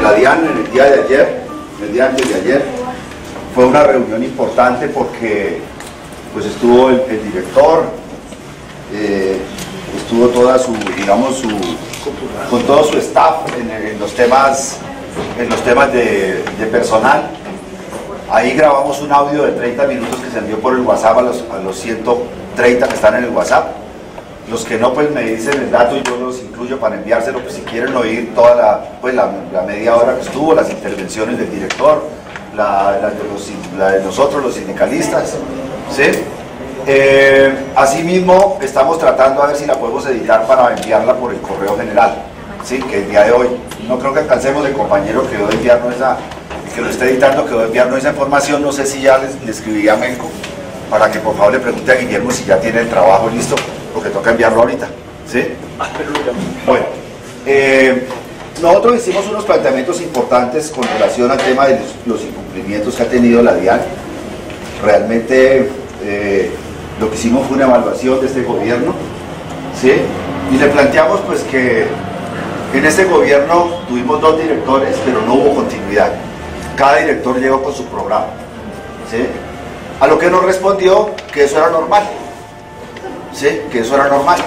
la DIAN en el día de ayer, el día antes de ayer, fue una reunión importante porque pues estuvo el director, estuvo toda su, digamos, con todo su staff en los temas de personal. Ahí grabamos un audio de 30 minutos que se envió por el WhatsApp a los 130 que están en el WhatsApp. Los que no, pues me dicen el dato y yo los incluyo para enviárselo, pues si quieren oír toda la media hora que estuvo, las intervenciones del director, la de nosotros los sindicalistas, ¿sí? Asimismo, estamos tratando a ver si la podemos editar para enviarla por el correo general, ¿sí? Que el día de hoy, no creo que alcancemos, el compañero quedó de enviarnos que lo esté editando quedó de enviarnos esa información. No sé si ya le escribí a Menco para que por favor le pregunte a Guillermo si ya tiene el trabajo listo, porque toca enviarlo ahorita, ¿sí? Bueno, nosotros hicimos unos planteamientos importantes con relación al tema de los incumplimientos que ha tenido la DIAN. Realmente lo que hicimos fue una evaluación de este gobierno, ¿sí? Y le planteamos pues que en este gobierno tuvimos 2 directores, pero no hubo continuidad. Cada director llegó con su programa, ¿sí? A lo que nos respondió que eso era normal, ¿sí? Que eso era normal.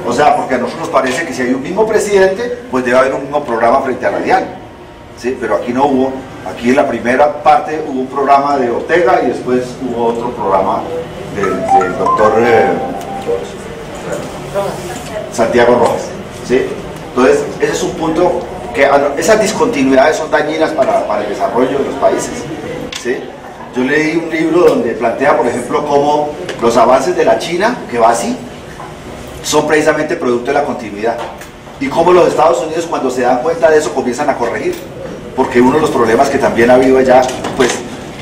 O sea, porque a nosotros nos parece que si hay un mismo presidente, pues debe haber un mismo programa frente a la DIAN, ¿sí? Pero aquí no hubo. Aquí en la primera parte hubo un programa de Ortega y después hubo otro programa del doctor Santiago Rojas, ¿sí? Entonces, ese es un punto que esas discontinuidades son dañinas para el desarrollo de los países, ¿sí? Yo leí un libro donde plantea, por ejemplo, cómo los avances de la China, que va así, son precisamente producto de la continuidad, y cómo los Estados Unidos, cuando se dan cuenta de eso, comienzan a corregir, porque uno de los problemas que también ha habido allá, pues,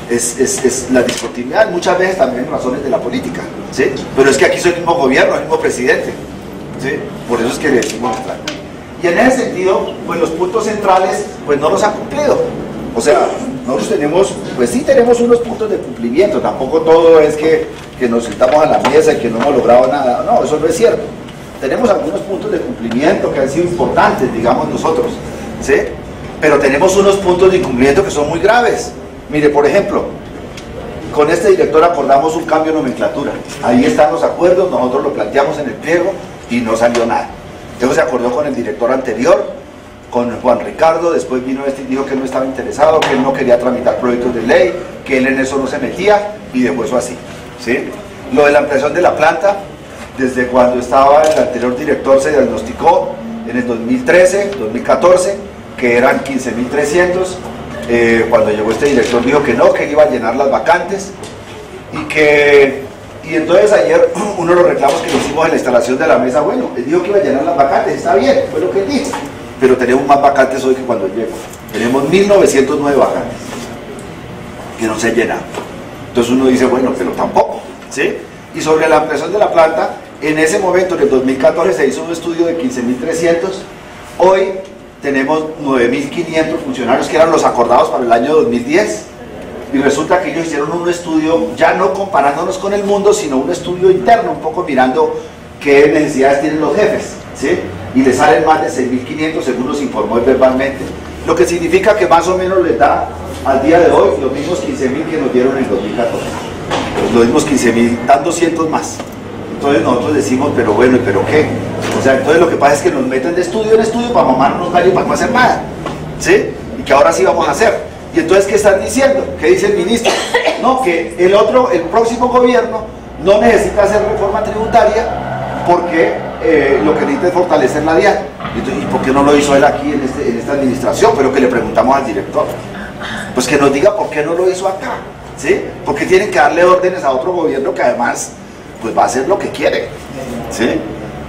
es la discontinuidad, muchas veces también razones de la política, ¿sí? Pero es que aquí es el mismo gobierno, el mismo presidente, ¿sí? Por eso es que le decimos esto. Y en ese sentido, pues los puntos centrales, pues no los han cumplido. O sea, nosotros tenemos, pues sí tenemos unos puntos de cumplimiento, tampoco todo es que nos sentamos a la mesa y que no hemos logrado nada, no, eso no es cierto. Tenemos algunos puntos de cumplimiento que han sido importantes, digamos nosotros, ¿sí? Pero tenemos unos puntos de incumplimiento que son muy graves. Mire, por ejemplo, con este director acordamos un cambio de nomenclatura. Ahí están los acuerdos, nosotros lo planteamos en el pliego y no salió nada. Luego se acordó con el director anterior, con Juan Ricardo, después vino este y dijo que no estaba interesado, que él no quería tramitar proyectos de ley, que él en eso no se metía y dejó eso así, ¿sí? Lo de la ampliación de la planta, desde cuando estaba el anterior director se diagnosticó en el 2013, 2014, que eran 15.300, cuando llegó este director dijo que no, que él iba a llenar las vacantes y entonces ayer uno de los reclamos que hicimos en la instalación de la mesa, bueno, él dijo que iba a llenar las vacantes, está bien, fue lo que él dijo, pero tenemos más vacantes hoy que cuando él llegó. Tenemos 1.909 vacantes que no se llenan. Entonces uno dice, bueno, pero tampoco, ¿sí? Y sobre la ampliación de la planta, en ese momento, en el 2014, se hizo un estudio de 15.300, hoy tenemos 9.500 funcionarios que eran los acordados para el año 2010, y resulta que ellos hicieron un estudio, ya no comparándonos con el mundo, sino un estudio interno, un poco mirando qué necesidades tienen los jefes, ¿sí? Y les salen más de 6.500 según nos informó verbalmente, lo que significa que más o menos les da al día de hoy los mismos 15.000 que nos dieron en el 2014, los mismos 15.000, dan 200 más. Entonces nosotros decimos, pero bueno, ¿y pero qué? O sea, entonces lo que pasa es que nos meten de estudio en estudio para mamarnos gallo y para no hacer nada, ¿sí? Y que ahora sí vamos a hacer. Y entonces, ¿qué están diciendo? ¿Qué dice el ministro? No, que el próximo gobierno no necesita hacer reforma tributaria porque lo que necesita es fortalecer la DIAN. ¿Y por qué no lo hizo él aquí en esta administración? Pero que le preguntamos al director. Pues que nos diga por qué no lo hizo acá, ¿sí? Porque tienen que darle órdenes a otro gobierno que además pues va a hacer lo que quiere, ¿sí?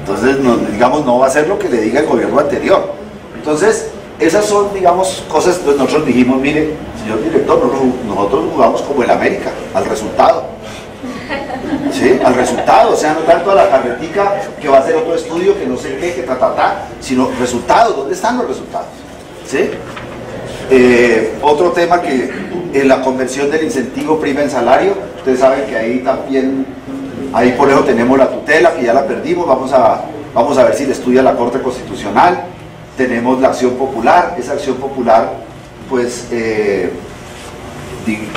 Entonces, digamos, no va a hacer lo que le diga el gobierno anterior. Entonces, esas son, digamos, cosas. Entonces nosotros dijimos, mire, señor director, nosotros jugamos como el América, al resultado, ¿sí? Al resultado, o sea, no tanto a la carretica que va a hacer otro estudio, que no sé qué, que sino resultados. ¿Dónde están los resultados? ¿Sí? Otro tema que en la conversión del incentivo prima en salario, ustedes saben que ahí también, ahí por eso tenemos la tutela, que ya la perdimos, vamos a ver si le estudia la Corte Constitucional. Tenemos la acción popular, esa acción popular pues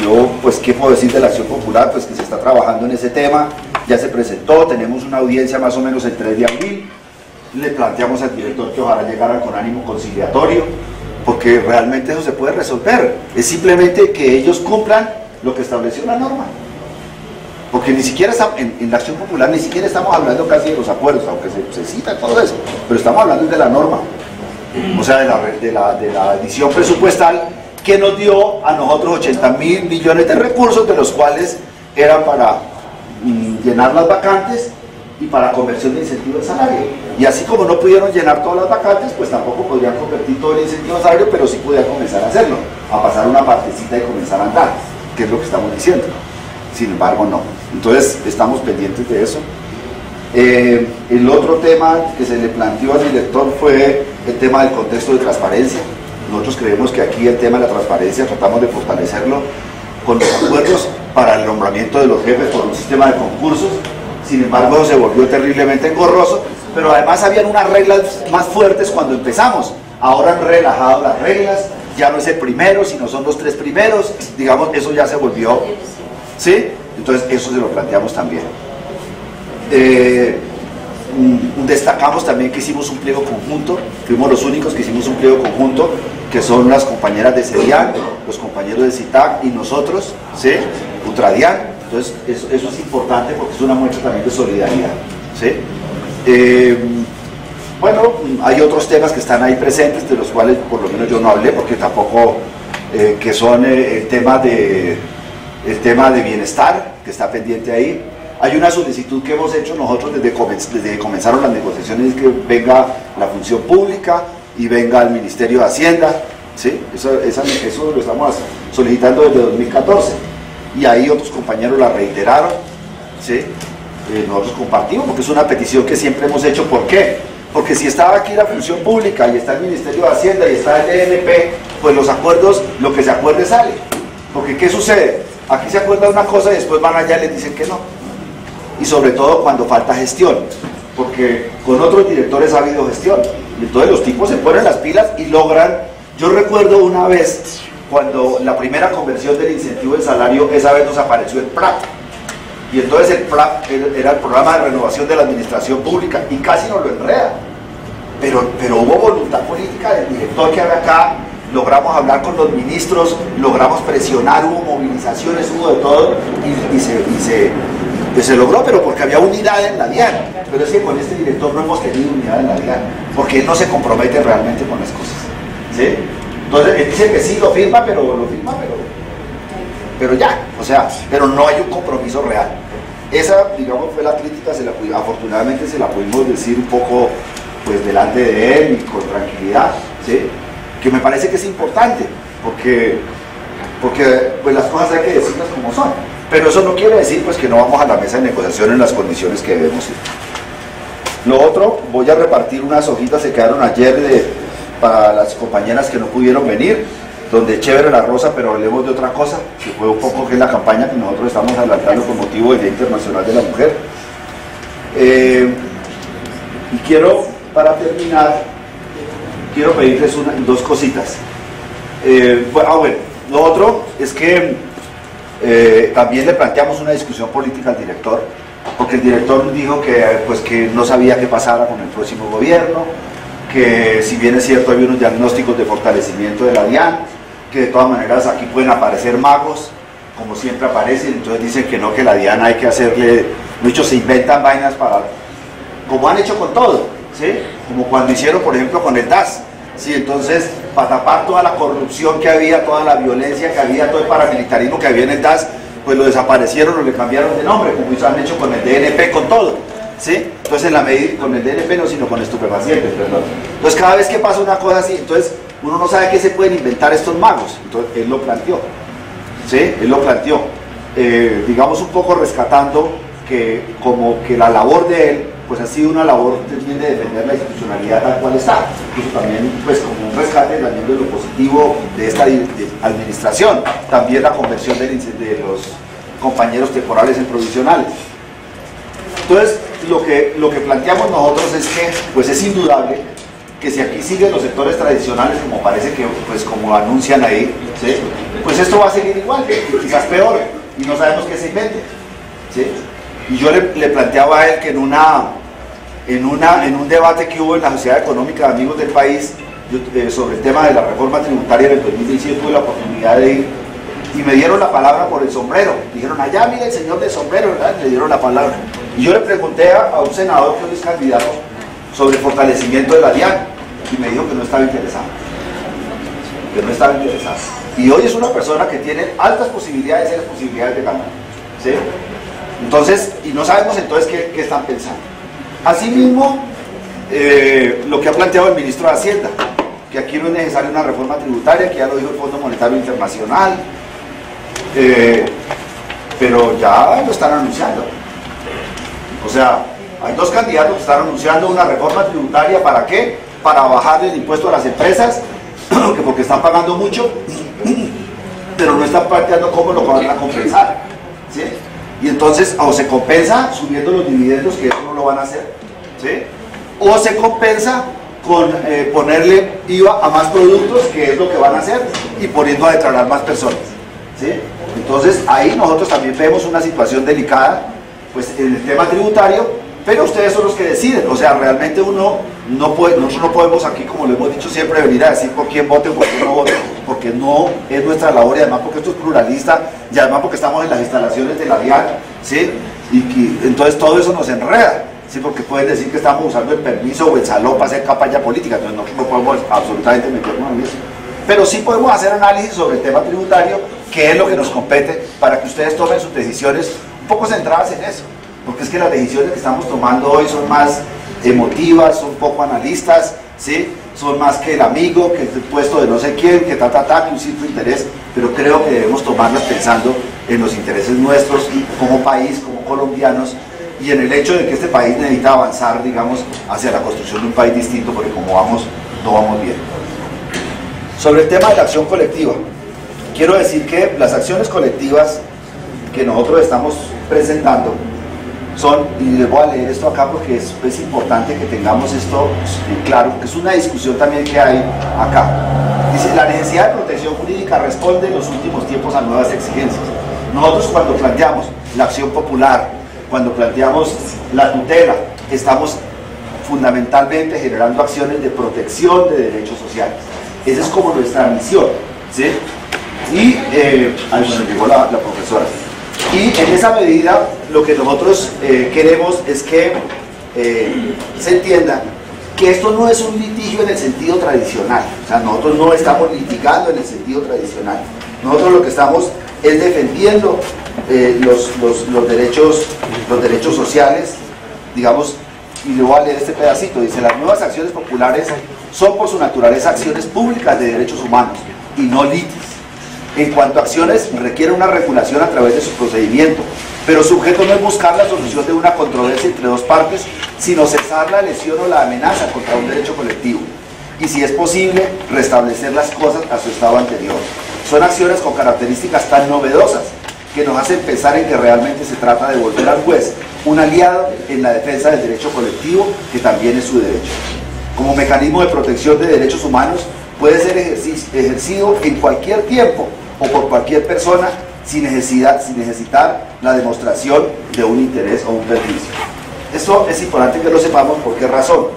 yo, pues, ¿qué puedo decir de la Acción Popular? Pues que se está trabajando en ese tema, ya se presentó, tenemos una audiencia más o menos el 3 de abril, le planteamos al director que ojalá llegara con ánimo conciliatorio, porque realmente eso se puede resolver, es simplemente que ellos cumplan lo que estableció la norma, porque ni siquiera en la Acción Popular ni siquiera estamos hablando casi de los acuerdos, aunque se cita todo eso, pero estamos hablando de la norma, o sea, de la edición presupuestal que nos dio a nosotros 80.000 millones de recursos, de los cuales eran para llenar las vacantes y para conversión de incentivo de salario. Y así como no pudieron llenar todas las vacantes, pues tampoco podrían convertir todo el incentivo de salario, pero sí podían comenzar a hacerlo, a pasar una partecita y comenzar a andar, que es lo que estamos diciendo. Sin embargo, no. Entonces, estamos pendientes de eso. El otro tema que se le planteó al director fue el tema del contexto de transparencia. Nosotros creemos que aquí el tema de la transparencia tratamos de fortalecerlo con los acuerdos para el nombramiento de los jefes por un sistema de concursos. Sin embargo, se volvió terriblemente engorroso, pero además habían unas reglas más fuertes cuando empezamos. Ahora han relajado las reglas, ya no es el primero, sino son los 3 primeros, digamos, eso ya se volvió, ¿sí? Entonces eso se lo planteamos también. Destacamos también que hicimos un pliego conjunto, fuimos los únicos que hicimos un pliego conjunto, que son las compañeras de CEDIAN, los compañeros de CITAC y nosotros, ¿sí? Utradian. Entonces eso es importante porque es una muestra también de solidaridad, ¿sí? Bueno, hay otros temas que están ahí presentes, de los cuales por lo menos yo no hablé, porque tampoco, que son el tema de bienestar, que está pendiente ahí. Hay una solicitud que hemos hecho nosotros desde que comenzaron las negociaciones, que venga la función pública y venga el Ministerio de Hacienda, ¿sí? Eso lo estamos solicitando desde 2014, y ahí otros compañeros la reiteraron, ¿sí? Nosotros compartimos, porque es una petición que siempre hemos hecho. ¿Por qué? Porque si estaba aquí la función pública y está el Ministerio de Hacienda y está el DNP, pues los acuerdos, lo que se acuerde sale. Porque ¿qué sucede? Aquí se acuerda una cosa y después van allá y les dicen que no. Y sobre todo cuando falta gestión, porque con otros directores ha habido gestión, y entonces los tipos se ponen las pilas y logran. Yo recuerdo una vez, cuando la primera conversión del incentivo del salario, esa vez nos apareció el PRAP, y entonces el PRAP era el programa de renovación de la administración pública, y casi nos lo enreda, pero hubo voluntad política del director que había acá, logramos hablar con los ministros, logramos presionar, hubo movilizaciones, hubo de todo, y se logró, pero porque había unidad en la DIAN. Pero es que con este director no hemos tenido unidad en la DIAN, porque él no se compromete realmente con las cosas, ¿sí? Entonces él dice que sí, lo firma, pero ya, o sea, pero no hay un compromiso real. Esa, digamos, fue la crítica, afortunadamente se la pudimos decir un poco, pues, delante de él y con tranquilidad, ¿sí? Que me parece que es importante, porque pues las cosas hay que decirlas como son. Pero eso no quiere decir, pues, que no vamos a la mesa de negociación en las condiciones que debemos ir. Lo otro, voy a repartir unas hojitas que quedaron ayer para las compañeras que no pudieron venir, donde chévere la rosa, pero hablemos de otra cosa, que fue un poco que es la campaña que nosotros estamos adelantando con motivo del Día Internacional de la Mujer. Y quiero, para terminar, quiero pedirles dos cositas. Bueno, lo otro es que también le planteamos una discusión política al director, porque el director dijo que no sabía qué pasara con el próximo gobierno, que si bien es cierto había unos diagnósticos de fortalecimiento de la DIAN, que de todas maneras aquí pueden aparecer magos, como siempre aparecen, entonces dicen que no, que la DIAN hay que hacerle, muchos se inventan vainas como han hecho con todo, ¿sí? Como cuando hicieron, por ejemplo, con el DAS, ¿sí? Entonces, para tapar toda la corrupción que había, toda la violencia que había, todo el paramilitarismo que había en el DAS, pues lo desaparecieron o le cambiaron de nombre, como han hecho con el DNP, con todo, ¿sí? Entonces, en la medida, con el DNP no, sino con estupefacientes, perdón. Entonces, cada vez que pasa una cosa así, entonces uno no sabe qué se pueden inventar estos magos. Entonces, él lo planteó, ¿sí? Él lo planteó, digamos, un poco rescatando que como que la labor de él, pues ha sido una labor también de defender la institucionalidad tal cual está. Incluso también, pues, como un rescate también de lo positivo de esta administración, también la conversión de los compañeros temporales en provisionales. Entonces, lo que planteamos nosotros es que, pues, es indudable que si aquí siguen los sectores tradicionales, como parece que, pues como anuncian ahí, ¿sí?, pues esto va a seguir igual, y quizás peor, y no sabemos qué se invente, ¿sí? Y yo le planteaba a él que en un debate que hubo en la Sociedad Económica de Amigos del País, sobre el tema de la reforma tributaria en el 2017, tuve la oportunidad de ir, y me dieron la palabra por el sombrero. Dijeron, allá mire el señor del sombrero, ¿verdad? Le dieron la palabra. Y yo le pregunté a un senador que hoy es candidato sobre el fortalecimiento de la DIAN, y me dijo que no estaba interesado. Que no estaba interesado. Y hoy es una persona que tiene altas posibilidades y las posibilidades de ganar, ¿sí? Entonces, y no sabemos entonces qué están pensando. Asimismo, lo que ha planteado el ministro de Hacienda, que aquí no es necesaria una reforma tributaria, que ya lo dijo el Fondo Monetario Internacional, pero ya lo están anunciando. O sea, hay dos candidatos que están anunciando una reforma tributaria. ¿Para qué? Para bajar el impuesto a las empresas, porque están pagando mucho, pero no están planteando cómo lo van a compensar, ¿sí? Y entonces, o se compensa subiendo los dividendos, que eso no lo van a hacer, ¿sí?, o se compensa con ponerle IVA a más productos, que es lo que van a hacer, y poniendo a declarar más personas, ¿sí? Entonces ahí nosotros también vemos una situación delicada, pues en el tema tributario, pero ustedes son los que deciden. O sea, realmente nosotros no podemos aquí, como lo hemos dicho siempre, venir a decir por quién vote o por quién no vote, porque no es nuestra labor, y además porque esto es pluralista, y además porque estamos en las instalaciones de la DIAN, ¿sí? Y entonces todo eso nos enreda, ¿sí? Porque pueden decir que estamos usando el permiso o el salón para hacer campaña política. Entonces nosotros no podemos absolutamente meternos en eso, pero sí podemos hacer análisis sobre el tema tributario, que es lo que nos compete, para que ustedes tomen sus decisiones un poco centradas en eso, porque es que las decisiones que estamos tomando hoy son más emotivas, son poco analistas, ¿sí? Son más que el amigo, que el puesto de no sé quién, que que un cierto interés, pero creo que debemos tomarlas pensando en los intereses nuestros como país, como colombianos, y en el hecho de que este país necesita avanzar, digamos, hacia la construcción de un país distinto, porque como vamos, no vamos bien. Sobre el tema de la acción colectiva, quiero decir que las acciones colectivas que nosotros estamos presentando son, y les voy a leer esto acá porque es importante que tengamos esto claro, porque es una discusión también que hay acá. Dice, la necesidad de protección jurídica responde en los últimos tiempos a nuevas exigencias. Nosotros, cuando planteamos la acción popular, cuando planteamos la tutela, estamos fundamentalmente generando acciones de protección de derechos sociales. Esa es como nuestra misión, ¿sí? Y, bueno, llegó la profesora. Y en esa medida, lo que nosotros queremos es que se entienda que esto no es un litigio en el sentido tradicional. O sea, nosotros no estamos litigando en el sentido tradicional. Nosotros lo que estamos es defendiendo los derechos sociales, digamos. Y le voy a leer este pedacito. Dice, las nuevas acciones populares son por su naturaleza acciones públicas de derechos humanos y no litis. En cuanto a acciones, requiere una regulación a través de su procedimiento, pero su objeto no es buscar la solución de una controversia entre dos partes, sino cesar la lesión o la amenaza contra un derecho colectivo, y si es posible, restablecer las cosas a su estado anterior. Son acciones con características tan novedosas que nos hacen pensar en que realmente se trata de volver al juez un aliado en la defensa del derecho colectivo, que también es su derecho. Como mecanismo de protección de derechos humanos, puede ser ejercido en cualquier tiempo o por cualquier persona sin necesitar la demostración de un interés o un perjuicio. Esto es importante que lo sepamos. ¿Por qué razón?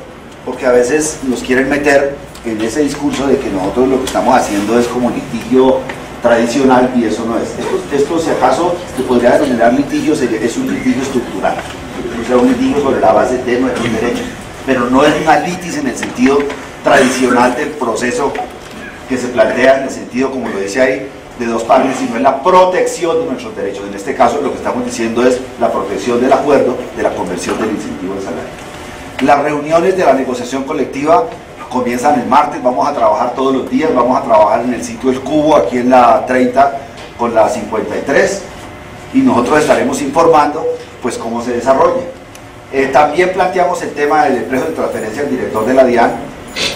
Porque a veces nos quieren meter en ese discurso de que nosotros lo que estamos haciendo es como litigio tradicional, y eso no es. Esto si acaso se podría denominar litigio, es un litigio estructural, o sea, un litigio sobre la base de nuestros derechos, pero no es una litis en el sentido tradicional del proceso que se plantea, en el sentido, como lo dice ahí, de dos partes, sino en la protección de nuestros derechos. En este caso lo que estamos diciendo es la protección del acuerdo, de la conversión del incentivo de salario. Las reuniones de la negociación colectiva comienzan el martes. Vamos a trabajar todos los días, vamos a trabajar en el sitio El Cubo, aquí en la 30 con la 53, y nosotros estaremos informando pues cómo se desarrolla. También planteamos el tema del empleo de transferencia al director de la DIAN,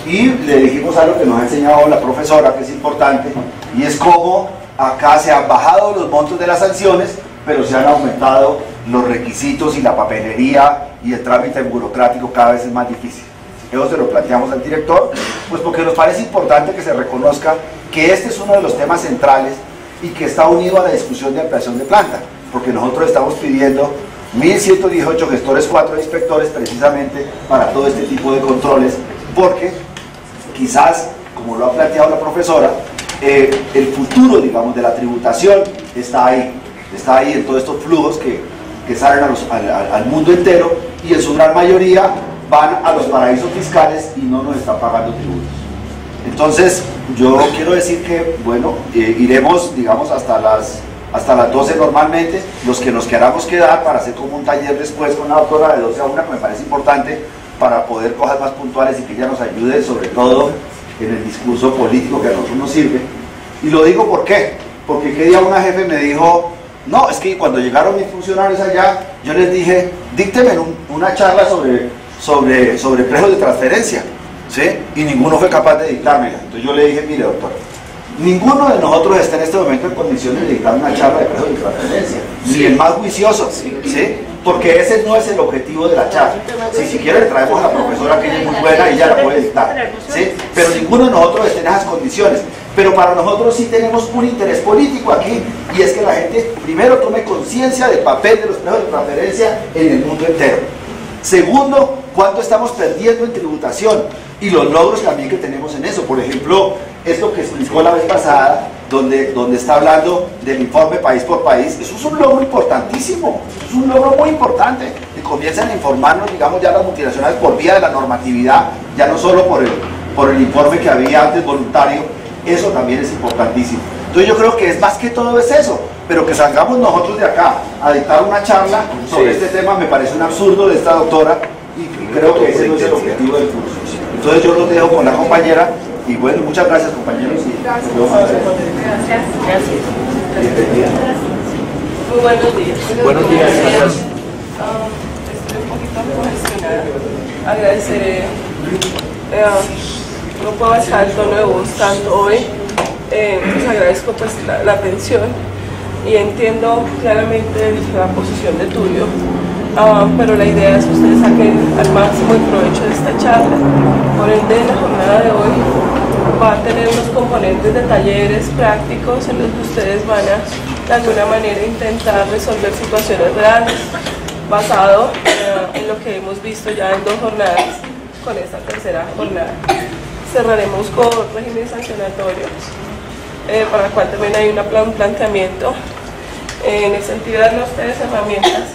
y le dijimos algo que nos ha enseñado la profesora, que es importante, y es cómo acá se han bajado los montos de las sanciones, pero se han aumentado los requisitos y la papelería, y el trámite burocrático cada vez es más difícil. eso se lo planteamos al director, pues porque nos parece importante que se reconozca que este es uno de los temas centrales y que está unido a la discusión de ampliación de planta, porque nosotros estamos pidiendo 1.118 gestores, 4 inspectores precisamente para todo este tipo de controles, porque quizás, como lo ha planteado la profesora, el futuro, digamos, de la tributación está ahí en todos estos flujos que salen al mundo entero y en su gran mayoría van a los paraísos fiscales y no nos están pagando tributos. Entonces, yo quiero decir que, bueno, iremos, digamos, hasta las 12 normalmente, los que nos queramos quedar para hacer como un taller después con la doctora de 12 a 1, que me parece importante para poder cosas más puntuales y que ella nos ayude, sobre todo en el discurso político que a nosotros nos sirve. Y lo digo ¿por qué? Porque qué día una jefe me dijo, no, es que cuando llegaron mis funcionarios allá, yo les dije, díctenme una charla sobre precios de transferencia, ¿sí? Y ninguno fue capaz de dictármela. Entonces yo le dije, mire doctor, ninguno de nosotros está en este momento en condiciones de dictar una charla de precios de transferencia, ni el más juicioso, ¿sí? Porque ese no es el objetivo de la charla. Si quiere le traemos a la profesora, que ella es muy buena y ella la puede dictar, ¿sí? Pero ninguno de nosotros está en esas condiciones. Pero para nosotros sí tenemos un interés político aquí, y es que la gente primero tome conciencia del papel de los precios de transferencia en el mundo entero. Segundo, cuánto estamos perdiendo en tributación y los logros también que tenemos en eso. Por ejemplo, esto que explicó la vez pasada, donde está hablando del informe país por país, eso es un logro importantísimo, eso es un logro muy importante, que comiencen a informarnos, digamos, ya las multinacionales por vía de la normatividad, ya no solo por el informe que había antes voluntario. Eso también es importantísimo. Entonces yo creo que es más que todo es eso, pero que salgamos nosotros de acá a dictar una charla sobre este tema me parece un absurdo de esta doctora, y creo que ese no es el objetivo del curso. Entonces yo los dejo con la compañera, y bueno, muchas gracias compañeros. Gracias. Gracias. Muy buenos días. Buenos días. Estoy un poquito congestionada. Agradeceré, no puedo bajar el tono de voz tanto hoy. Les agradezco pues la atención y entiendo claramente la posición de Tulio, pero la idea es que ustedes saquen al máximo el provecho de esta charla. Por ende, la jornada de hoy va a tener unos componentes de talleres prácticos en los que ustedes van a de alguna manera intentar resolver situaciones reales basado en lo que hemos visto ya en 2 jornadas con esta tercera jornada. Cerraremos con régimen sancionatorio, para el cual también hay un planteamiento en el sentido de darle a ustedes herramientas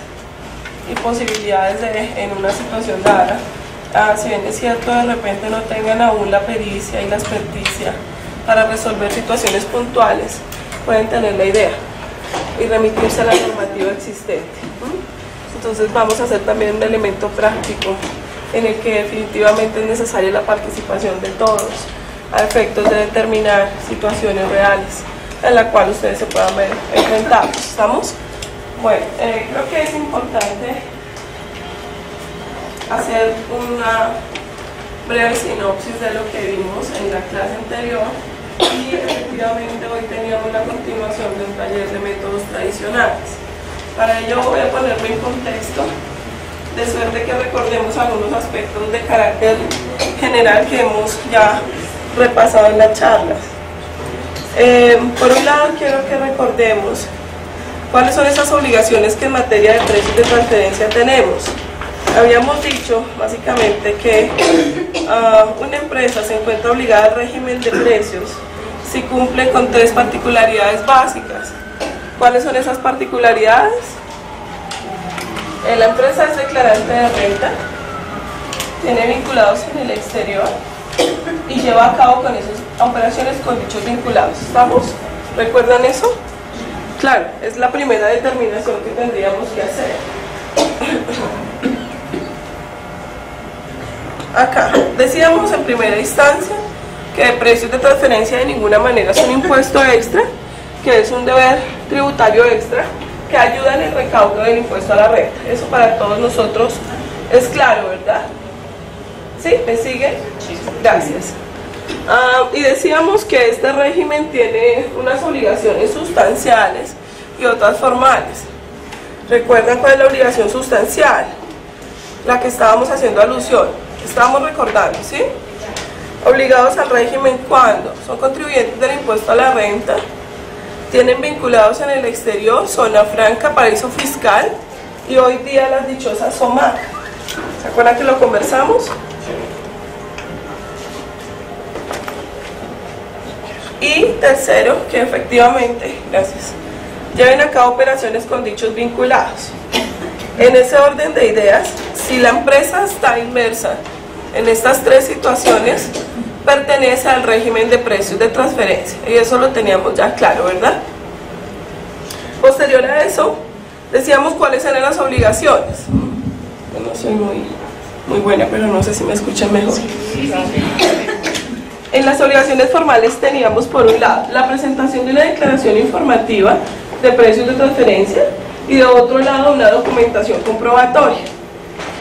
y posibilidades en una situación dada. Si bien es cierto, de repente no tengan aún la pericia y la experticia para resolver situaciones puntuales, pueden tener la idea y remitirse a la normativa existente. Entonces vamos a hacer también un elemento práctico en el que definitivamente es necesaria la participación de todos a efectos de determinar situaciones reales en la cual ustedes se puedan ver enfrentados. ¿Estamos? Bueno, creo que es importante hacer una breve sinopsis de lo que vimos en la clase anterior, y efectivamente hoy teníamos la continuación de un taller de métodos tradicionales. Para ello voy a ponerme en contexto, de suerte que recordemos algunos aspectos de carácter general que hemos ya repasado en las charlas. Por un lado, quiero que recordemos cuáles son esas obligaciones que en materia de precios de transferencia tenemos. Habíamos dicho básicamente que una empresa se encuentra obligada al régimen de precios si cumple con 3 particularidades básicas. ¿Cuáles son esas particularidades? La empresa es declarante de renta, tiene vinculados en el exterior y lleva a cabo con esas operaciones con dichos vinculados. ¿Estamos? ¿Recuerdan eso? Claro, es la primera determinación que tendríamos que hacer. Acá decíamos en primera instancia que precios de transferencia de ninguna manera son un impuesto extra, que es un deber tributario extra que ayuda en el recaudo del impuesto a la renta. Eso para todos nosotros es claro, ¿verdad? ¿Sí? ¿Me siguen? Gracias. Y decíamos que este régimen tiene unas obligaciones sustanciales y otras formales. ¿Recuerdan cuál es la obligación sustancial? La que estábamos haciendo alusión. Estamos recordando, ¿sí? Obligados al régimen cuando son contribuyentes del impuesto a la renta, tienen vinculados en el exterior, zona franca, paraíso fiscal y hoy día las dichosas SOMAC. ¿Se acuerdan que lo conversamos? Y tercero, que efectivamente, gracias, lleven a cabo operaciones con dichos vinculados. En ese orden de ideas, si la empresa está inmersa en estas tres situaciones, pertenece al régimen de precios de transferencia, y eso lo teníamos ya claro, ¿verdad? Posterior a eso, decíamos cuáles eran las obligaciones. Yo no soy muy buena, pero no sé si me escuchan mejor. En las obligaciones formales teníamos por un lado la presentación de una declaración informativa de precios de transferencia y de otro lado una documentación comprobatoria,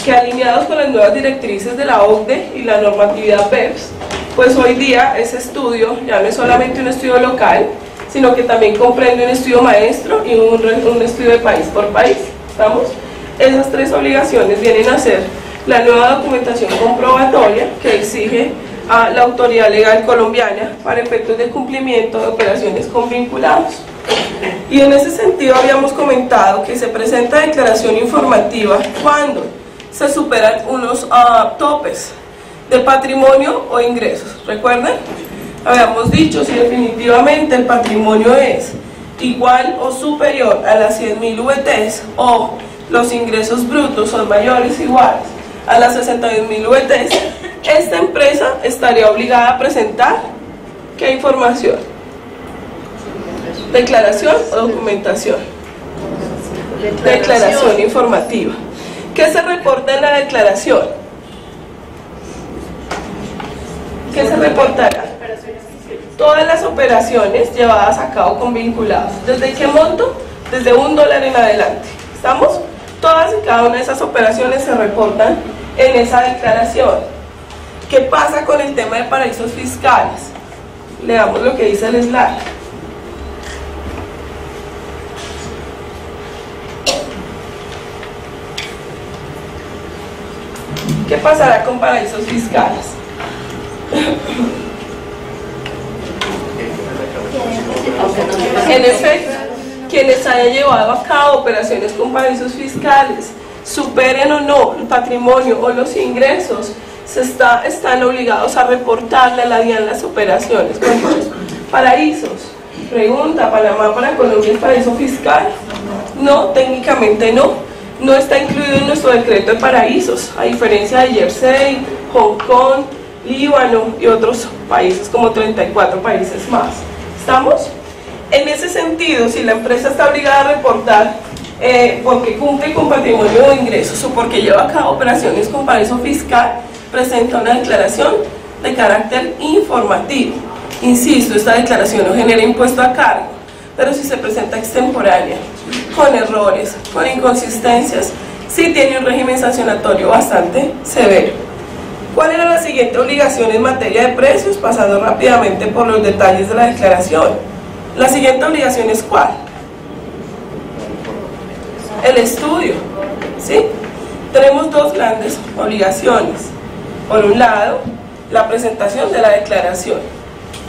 que alineados con las nuevas directrices de la OCDE y la normatividad BEPS, pues hoy día ese estudio ya no es solamente un estudio local, sino que también comprende un estudio maestro y un estudio de país por país. ¿Estamos? Esas tres obligaciones vienen a ser la nueva documentación comprobatoria que exige a la autoridad legal colombiana para efectos de cumplimiento de operaciones con vinculados. Y en ese sentido habíamos comentado que se presenta declaración informativa cuando se superan unos topes de patrimonio o ingresos. ¿Recuerdan? Habíamos dicho si definitivamente el patrimonio es igual o superior a las 100.000 VTs o los ingresos brutos son mayores o iguales a las 61.000 VTs, esta empresa estaría obligada a presentar ¿qué información? ¿Declaración o documentación? Declaración informativa. ¿Qué se reporta en la declaración? ¿Qué se reportará? Todas las operaciones llevadas a cabo con vinculados. ¿Desde qué monto? Desde $1 en adelante. ¿Estamos? Todas y cada una de esas operaciones se reportan en esa declaración. ¿Qué pasa con el tema de paraísos fiscales? Leamos lo que dice el slide. ¿Qué pasará con paraísos fiscales? En efecto, quienes hayan llevado a cabo operaciones con paraísos fiscales, superen o no el patrimonio o los ingresos, están obligados a reportarle a la DIAN las operaciones con dichos paraísos. Pregunta, ¿Panamá para Colombia es paraíso fiscal? No, técnicamente no. No está incluido en nuestro decreto de paraísos, a diferencia de Jersey, Hong Kong, Líbano y otros países, como 34 países más. ¿Estamos? En ese sentido, si la empresa está obligada a reportar porque cumple con patrimonio o ingresos o porque lleva a cabo operaciones con paraíso fiscal, presenta una declaración de carácter informativo. Insisto, esta declaración no genera impuesto a cargo, pero si se presenta extemporánea, con errores, con inconsistencias, sí tiene un régimen sancionatorio bastante severo. ¿Cuál era la siguiente obligación en materia de precios? Pasando rápidamente por los detalles de la declaración. La siguiente obligación es ¿cuál? El estudio, ¿sí? Tenemos dos grandes obligaciones. Por un lado, la presentación de la declaración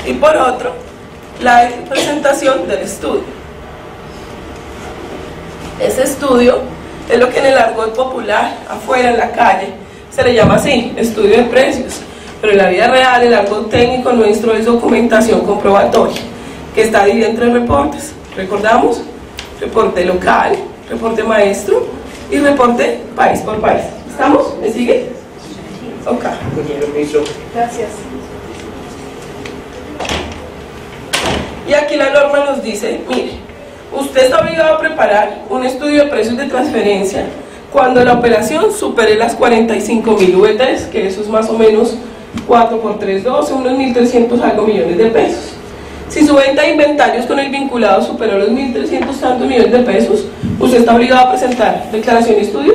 y por otro, la presentación del estudio. Ese estudio es lo que en el argot popular, afuera en la calle, se le llama así, estudio de precios, pero en la vida real el argot técnico nuestro es documentación comprobatoria, que está dividida en tres reportes. ¿Recordamos? Reporte local, reporte maestro y reporte país por país. ¿Estamos? ¿Me sigue? Ok. Gracias. Y aquí la norma nos dice, mire, usted está obligado a preparar un estudio de precios de transferencia cuando la operación supere las 45.000 VTs, que eso es más o menos 4 por 3, 12, unos 1.300 algo millones de pesos. Si su venta de inventarios con el vinculado superó los 1.300 tantos millones de pesos, usted está obligado a presentar declaración y estudio.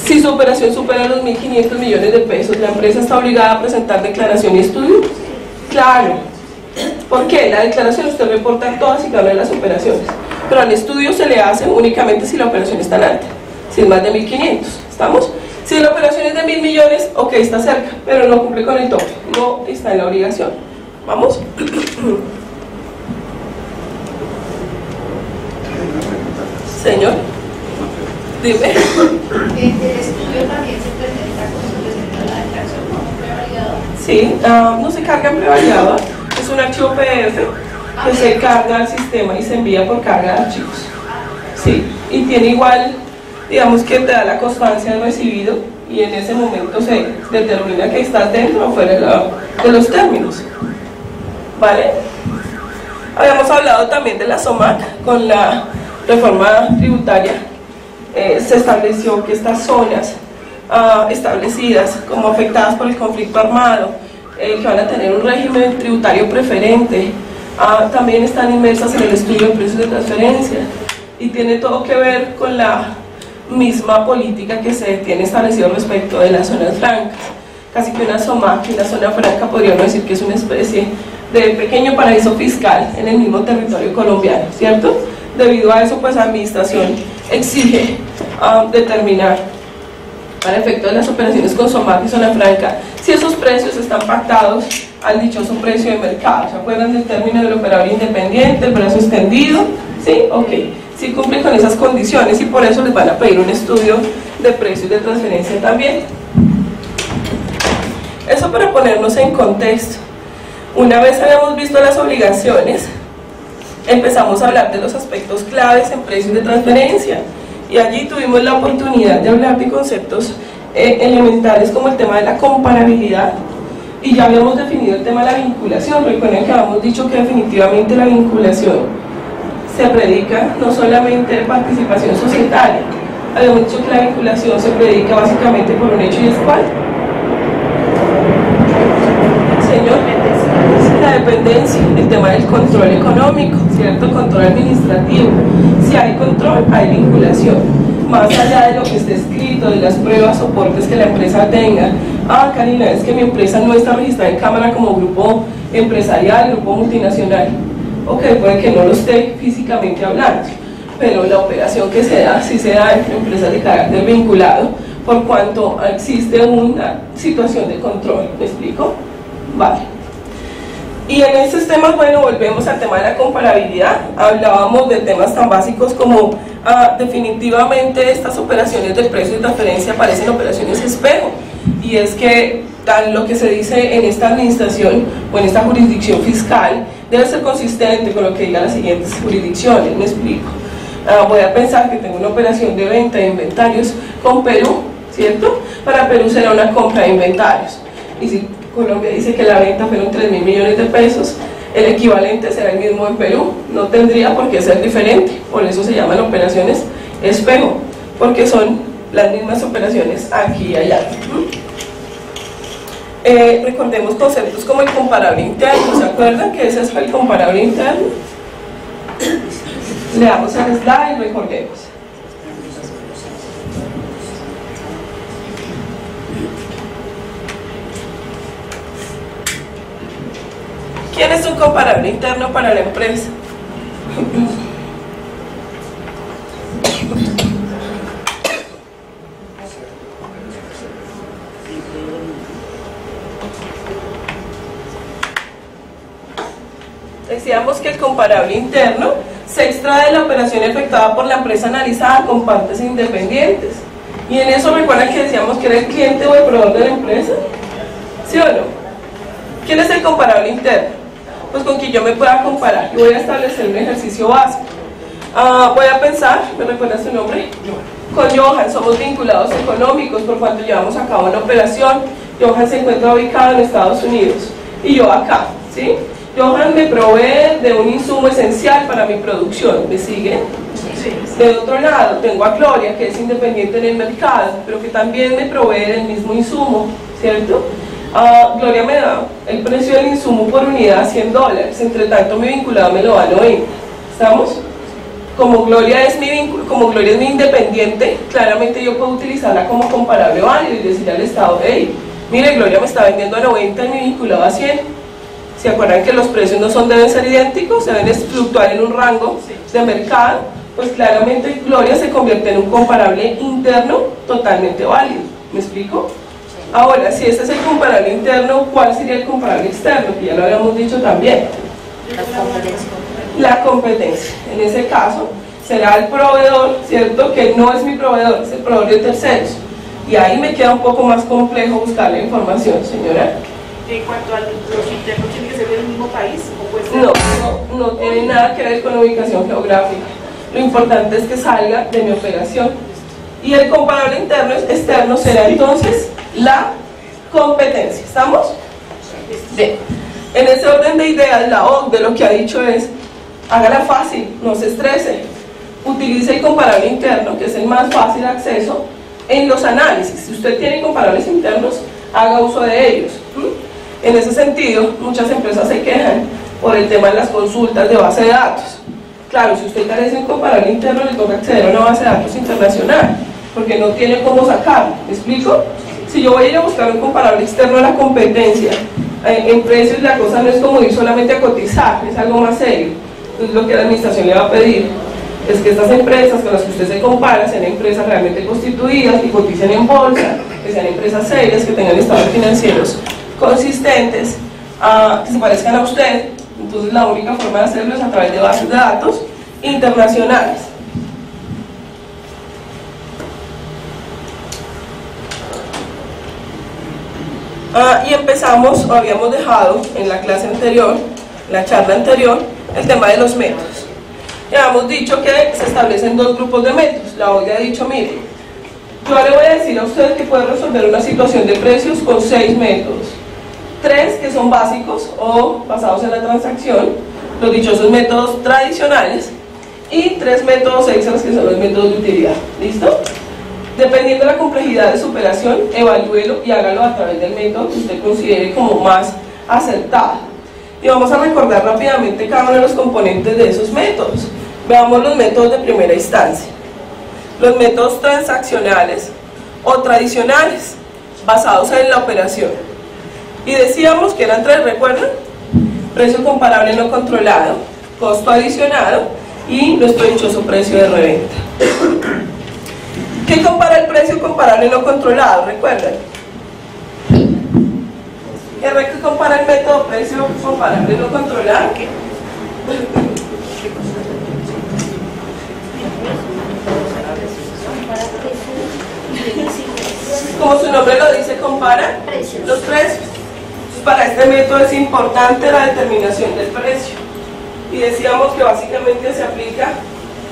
Si su operación supera los 1.500 millones de pesos, la empresa está obligada a presentar declaración y estudio. Claro. ¿Por qué? La declaración usted reporta todas y cada una de las operaciones, pero al estudio se le hace únicamente si la operación está en alta. Si es más de 1.500, ¿estamos? Si la operación es de 1.000 millones, ok, está cerca, pero no cumple con el tope, no está en la obligación. ¿Vamos? Señor, dime. El estudio también se presenta como se presenta la declaración como prevariado. Sí, no se carga en prevariado, es un archivo PDF que se carga al sistema y se envía por carga de archivos. Sí, y tiene igual, digamos que te da la constancia de recibido y en ese momento se determina que estás dentro o fuera de los términos. ¿Vale? Habíamos hablado también de la SOMAC con la reforma tributaria. Se estableció que estas zonas establecidas como afectadas por el conflicto armado, que van a tener un régimen tributario preferente, también están inmersas en el estudio de precios de transferencia y tiene todo que ver con la misma política que se tiene establecido respecto de las zonas francas. Casi que una SOMAC y una zona franca podríamos decir que es una especie de pequeño paraíso fiscal en el mismo territorio colombiano, ¿cierto? Debido a eso, pues la administración exige determinar para efecto de las operaciones con SOMAC y zona franca si esos precios están pactados al dichoso precio de mercado. ¿Se acuerdan del término del operador independiente, el brazo extendido? ¿Sí? Ok. Sí cumplen con esas condiciones y por eso les van a pedir un estudio de precios de transferencia también. Eso para ponernos en contexto. Una vez habíamos visto las obligaciones, empezamos a hablar de los aspectos claves en precios de transferencia y allí tuvimos la oportunidad de hablar de conceptos elementales como el tema de la comparabilidad y ya habíamos definido el tema de la vinculación. Recuerden que habíamos dicho que definitivamente la vinculación se predica no solamente de participación societaria, habíamos dicho que la vinculación se predica básicamente por un hecho y es ¿cuál? Señor, la dependencia, el tema del control económico, ¿cierto? Control administrativo. Si hay control, hay vinculación. Más allá de lo que esté escrito, de las pruebas, soportes que la empresa tenga. Karina, es que mi empresa no está registrada en Cámara como grupo empresarial, grupo multinacional. Ok, puede que no lo esté físicamente hablando, pero la operación que se da, sí se da entre empresas de carácter vinculado, por cuanto existe una situación de control. ¿Me explico? Vale. Y en estos temas, bueno, volvemos al tema de la comparabilidad. Hablábamos de temas tan básicos como definitivamente estas operaciones de precio y transferencia parecen operaciones espejo, y es que tal lo que se dice en esta administración o en esta jurisdicción fiscal debe ser consistente con lo que digan las siguientes jurisdicciones. Me explico. Voy a pensar que tengo una operación de venta de inventarios con Perú, ¿cierto? Para Perú será una compra de inventarios, y si Colombia dice que la venta fueron 3.000 millones de pesos, el equivalente será el mismo en Perú, no tendría por qué ser diferente, por eso se llaman operaciones espejo, porque son las mismas operaciones aquí y allá. Recordemos conceptos como el comparable interno. ¿Se acuerdan que ese es el comparable interno? Le damos al slide y recordemos. ¿Quién es un comparable interno para la empresa? Decíamos que el comparable interno se extrae de la operación efectuada por la empresa analizada con partes independientes. Y en eso recuerdan que decíamos que era el cliente o el proveedor de la empresa. ¿Sí o no? ¿Quién es el comparable interno? Pues con quien yo me pueda comparar. Yo voy a establecer un ejercicio básico. Voy a pensar, ¿me recuerda su nombre? Con Johan, somos vinculados económicos por cuanto llevamos a cabo una operación. Johan se encuentra ubicado en Estados Unidos y yo acá, ¿sí? Johan me provee de un insumo esencial para mi producción, ¿me sigue? Sí. De otro lado, tengo a Gloria, que es independiente en el mercado, pero que también me provee del mismo insumo, ¿cierto? Gloria me da el precio del insumo por unidad a $100, entre tanto mi vinculado me lo da a 90, ¿estamos? Como Gloria es mi independiente, claramente yo puedo utilizarla como comparable válido y decirle al Estado, hey, mire, Gloria me está vendiendo a 90 y mi vinculado a 100. ¿Se acuerdan que los precios no deben ser idénticos? Deben fluctuar en un rango de mercado, pues claramente Gloria se convierte en un comparable interno totalmente válido. ¿Me explico? Ahora, si este es el comparable interno, ¿cuál sería el comparable externo? Que ya lo habíamos dicho también. La competencia. En ese caso, será el proveedor, ¿cierto? Que no es mi proveedor, es el proveedor de terceros. Y ahí me queda un poco más complejo buscar la información, señora. En cuanto a los internos, ¿tiene que ser del mismo país? ¿O puede ser? No tiene nada que ver con la ubicación geográfica. Lo importante es que salga de mi operación. Y el comparable interno externo será entonces la competencia. ¿Estamos? Bien. En ese orden de ideas, la OCDE lo que ha dicho es: hágala fácil, no se estrese. Utilice el comparable interno, que es el más fácil de acceso en los análisis. Si usted tiene comparables internos, haga uso de ellos. En ese sentido, muchas empresas se quejan por el tema de las consultas de base de datos. Claro, si usted carece de un comparable interno, le toca acceder a una base de datos internacional, porque no tiene cómo sacarlo. ¿Me explico? Si yo voy a ir a buscar un comparable externo a la competencia, en precios la cosa no es como ir solamente a cotizar, es algo más serio. Entonces lo que la administración le va a pedir es que estas empresas con las que usted se compara sean empresas realmente constituidas, que coticen en bolsa, que sean empresas serias, que tengan estados financieros consistentes, que se parezcan a usted. Entonces la única forma de hacerlo es a través de bases de datos internacionales. Y empezamos, o habíamos dejado en la clase anterior, la charla anterior, el tema de los métodos. Ya hemos dicho que se establecen dos grupos de métodos. La OCDE ha dicho: mire, yo le voy a decir a usted que puede resolver una situación de precios con 6 métodos. 3 que son básicos o basados en la transacción, los dichosos métodos tradicionales, y 3 métodos extras que son los métodos de utilidad. ¿Listo? Dependiendo de la complejidad de su operación, evalúelo y hágalo a través del método que usted considere como más acertado. Y vamos a recordar rápidamente cada uno de los componentes de esos métodos. Veamos los métodos de primera instancia. Los métodos transaccionales o tradicionales, basados en la operación. Y decíamos que eran 3, ¿recuerdan? Precio comparable no controlado, costo adicionado y nuestro dichoso precio de reventa. ¿Qué compara el precio comparable no controlado? ¿Recuerdan? ¿Qué compara el método precio comparable no controlado? Como su nombre lo dice, compara los precios. Para este método es importante la determinación del precio. Y decíamos que básicamente se aplica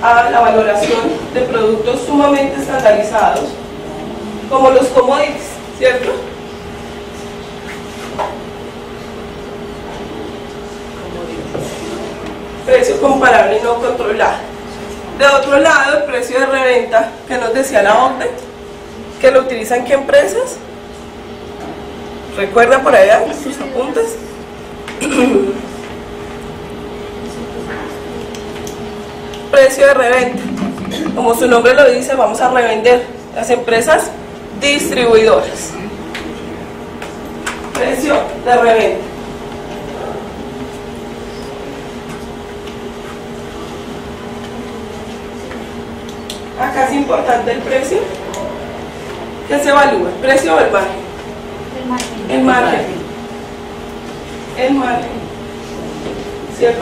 a la valoración de productos sumamente estandarizados, como los commodities, ¿cierto? Precio comparable no controlado. De otro lado, el precio de reventa, que nos decía la OCDE, que lo utilizan ¿qué empresas? ¿Recuerdan por allá sus apuntes? Precio de reventa. Como su nombre lo dice, vamos a revender. Las empresas distribuidoras. Precio de reventa. Acá es importante el precio. ¿Qué se evalúa? ¿El precio o el margen? El margen. El margen. ¿Cierto?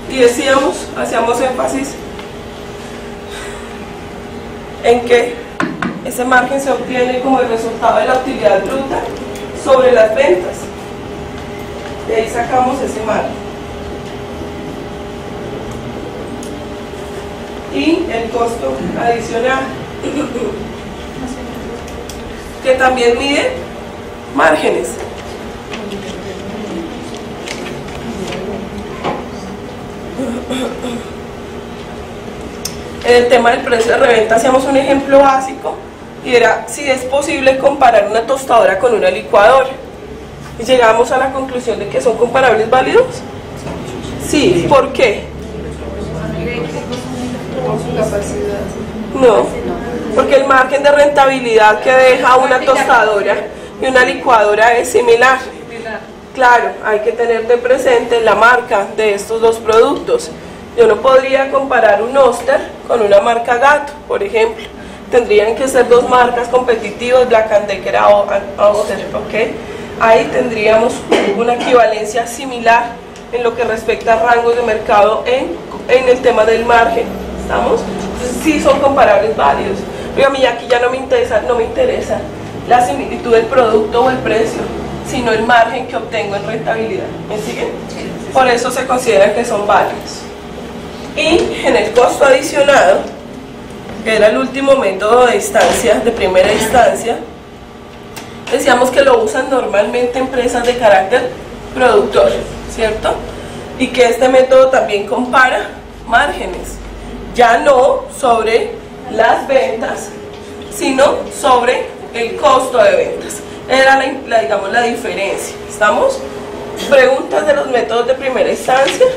Y decíamos, hacíamos énfasis en que ese margen se obtiene como el resultado de la utilidad bruta sobre las ventas. De ahí sacamos ese margen. Y el costo adicional, que también mide márgenes. En el tema del precio de reventa hacíamos un ejemplo básico y era si es posible comparar una tostadora con una licuadora, y llegamos a la conclusión de que son comparables válidos. Sí, ¿por qué? No, porque el margen de rentabilidad que deja una tostadora y una licuadora es similar. Claro, hay que tener de presente la marca de estos dos productos. Yo no podría comparar un Oster con una marca Gato, por ejemplo. Tendrían que ser dos marcas competitivas, Black & Decker a Oster, ¿ok? Ahí tendríamos una equivalencia similar en lo que respecta a rangos de mercado en el tema del margen, ¿estamos? Entonces sí son comparables válidos. Pero a mí aquí ya no me interesa la similitud del producto o el precio, sino el margen que obtengo en rentabilidad. ¿Me siguen? Por eso se consideran que son válidos. Y en el costo adicionado, que era el último método de instancia, de primera instancia, decíamos que lo usan normalmente empresas de carácter productor, ¿cierto? Y que este método también compara márgenes, ya no sobre las ventas, sino sobre el costo de ventas. Era digamos, la diferencia. ¿Estamos? Preguntas de los métodos de primera instancia.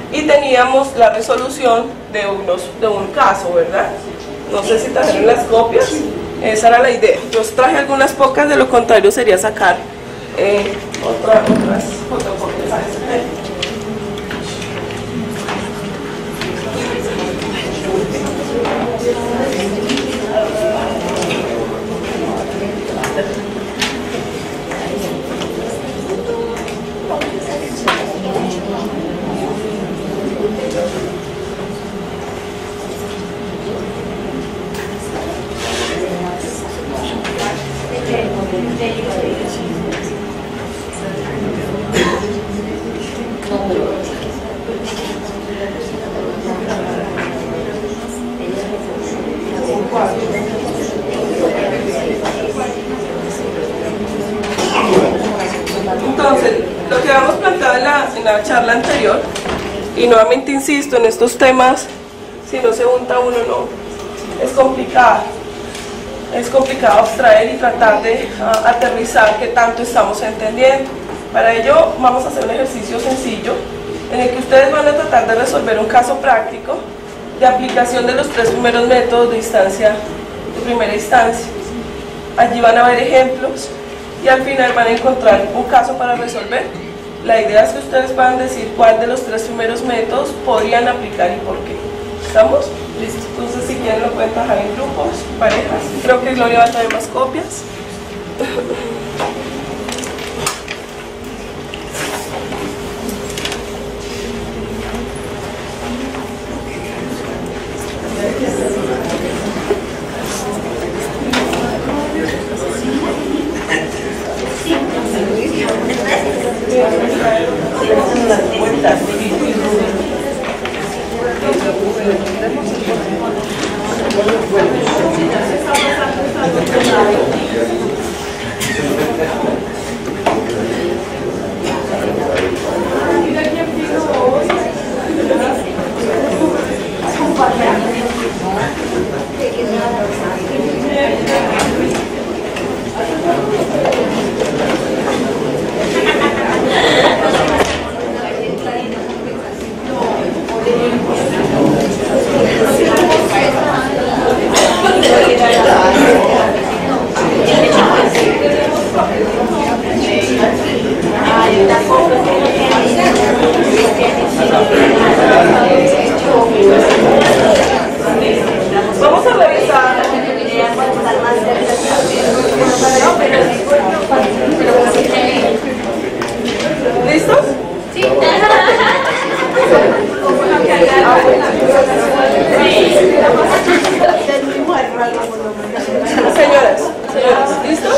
Y teníamos la resolución de un caso, ¿verdad? No sé si trajeron las copias. Esa era la idea. Yo os traje algunas pocas, de lo contrario sería sacar otras fotocopias a ese. Entonces, lo que habíamos planteado en la charla anterior, y nuevamente insisto, en estos temas, si no se junta uno, no, es complicado abstraer y tratar de aterrizar qué tanto estamos entendiendo. Para ello vamos a hacer un ejercicio sencillo en el que ustedes van a tratar de resolver un caso práctico de aplicación de los tres primeros métodos de primera instancia. Allí van a ver ejemplos y al final van a encontrar un caso para resolver. La idea es que ustedes puedan decir cuál de los tres primeros métodos podrían aplicar y por qué. ¿Estamos? Listo. Entonces, si quieren, lo pueden trabajar en grupos, parejas. Creo que Gloria va a traer más copias. Vamos a revisar. ¿Listos? Sí. Señoras, ¿listos?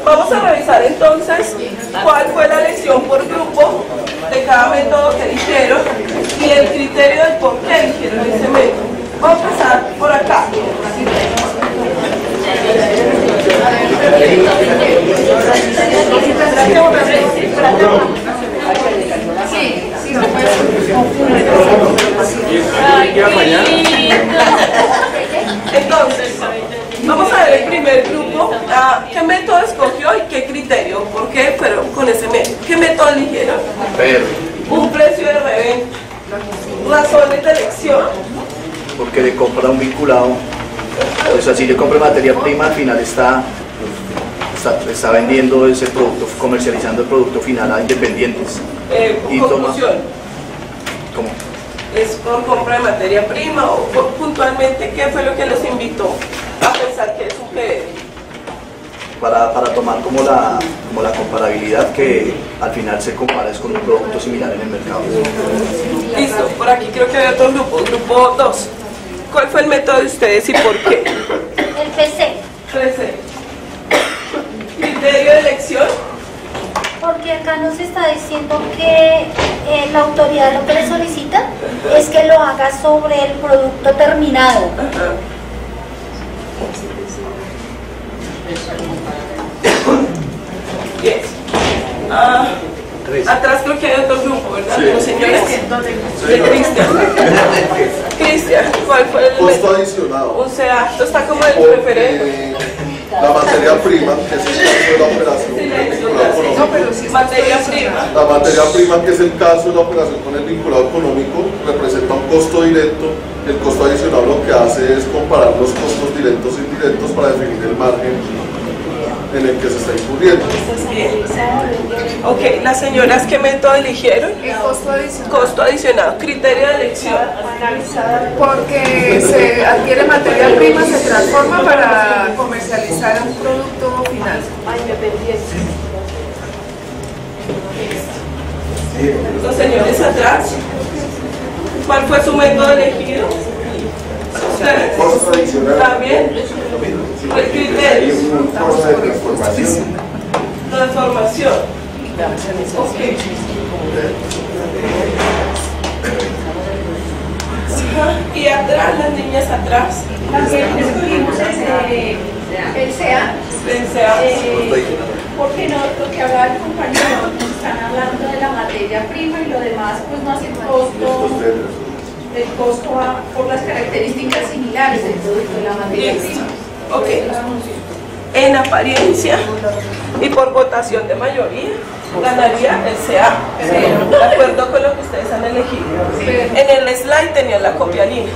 Vamos a revisar entonces cuál fue la lección por grupo de cada método que eligieron y el criterio del por qué eligieron ese método. Vamos a empezar por acá. Entonces, vamos a ver el primer grupo. ¿Qué método escogió y qué criterio? ¿Por qué? Pero con ese método. ¿Qué método eligieron? Un precio de reventa. Razones de elección. Porque le compra un vinculado. O sea, si le compra materia prima, al final está vendiendo ese producto, comercializando el producto final a independientes. Conclusión. ¿Cómo? ¿Es por compra de materia prima o puntualmente qué fue lo que los invitó a pensar que es un PDD? Para tomar como la comparabilidad que al final se compara es con un producto similar en el mercado. Listo, por aquí creo que hay otro grupo 2. ¿Cuál fue el método de ustedes y por qué? El PC. ¿Criterio de elección? Porque acá nos está diciendo que la autoridad lo que le solicita es que lo haga sobre el producto terminado. Ajá. Bien. Atrás creo que hay otro grupo, ¿verdad? Sí. Los señores de Cristian. Cristian, ¿cuál fue el Costo método? adicionado. O sea, esto está como el Porque preferente. la materia prima, que es el caso de la operación con el vinculado económico, Materia prima. la materia prima, que es el caso de la operación con el vinculado económico, representa un costo directo. El costo adicional lo que hace es comparar los costos directos e indirectos para definir el margen en el que se está incurriendo. Bien. Ok, las señoras, ¿qué método eligieron? El costo adicional, Costo adicionado, criterio de elección. porque se adquiere materia prima, se transforma para comercializar un producto final. Los señores atrás, ¿cuál fue su método elegido? ¿Ustedes? Costo adicional. ¿También? ¿El criterio? Un costo de transformación. Transformación. Ok. Ajá. Y atrás, las niñas atrás. También escogimos el CA, porque no, lo que hablaba el compañero, nos están hablando de la materia prima y lo demás pues no hace costo, el costo va por las características similares del producto de la materia prima. Ok. En apariencia y por votación de mayoría ganaría el CA, de acuerdo con lo que ustedes han elegido. En el slide tenían la copialina.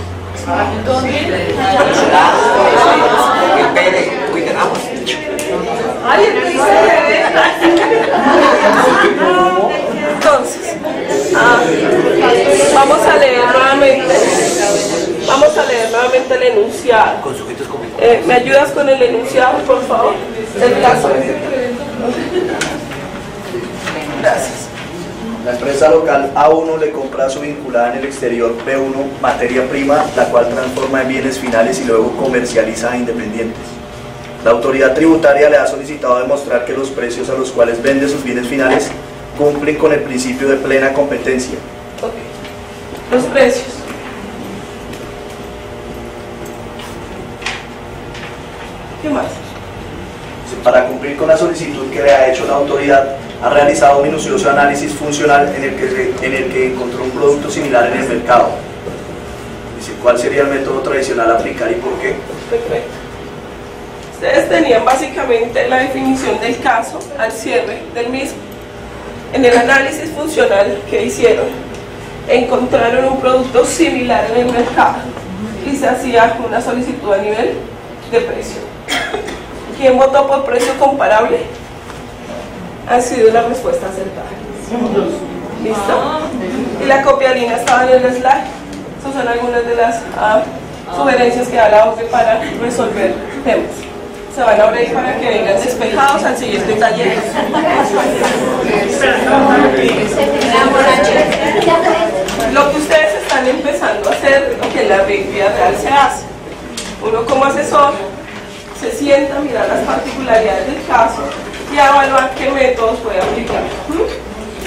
Entonces, vamos a leer nuevamente el enunciado. ¿Me ayudas con el enunciado, por favor? El caso. Gracias. La empresa local A1 le compra a su vinculada en el exterior B1 materia prima, la cual transforma en bienes finales y luego comercializa a independientes. La autoridad tributaria le ha solicitado demostrar que los precios a los cuales vende sus bienes finales cumplen con el principio de plena competencia. Ok. Los precios. ¿Qué más? Para cumplir con la solicitud que le ha hecho la autoridad, ha realizado un minucioso análisis funcional en el que encontró un producto similar en el mercado. Dice, ¿cuál sería el método tradicional a aplicar y por qué? Perfecto. Ustedes tenían básicamente la definición del caso al cierre del mismo. En el análisis funcional que hicieron, encontraron un producto similar en el mercado y se hacía una solicitud a nivel de precio. ¿Quién votó por precio comparable? Ha sido la respuesta acertada. ¿Listo? Y la copialina estaba en el slide. Esas son algunas de las sugerencias que da la OCDE para resolver temas. Se van a abrir para que vengan despejados al siguiente taller. Lo que ustedes están empezando a hacer, lo que en la vida real se hace. Uno como asesor se sienta a mirar las particularidades del caso y a evaluar qué métodos puede aplicar.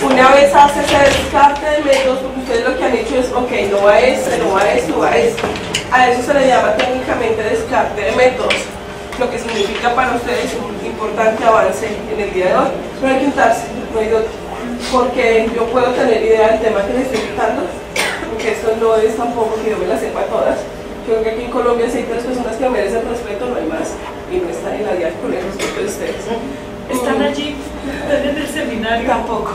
Una vez hace ese descarte de métodos, porque ustedes lo que han hecho es, ok, no va este, no va este, no va este. A eso se le llama técnicamente descarte de métodos, lo que significa para ustedes un importante avance en el día de hoy. No hay que untarse, no hay de otro, porque yo puedo tener idea del tema que les estoy quitando, porque esto no es tampoco que yo me la sepa todas. Yo creo que aquí en Colombia si hay 3 personas que merecen respeto, no hay más, y no están en la guía con el respeto de ustedes. ¿Están allí? ¿Están en el seminario? Tampoco.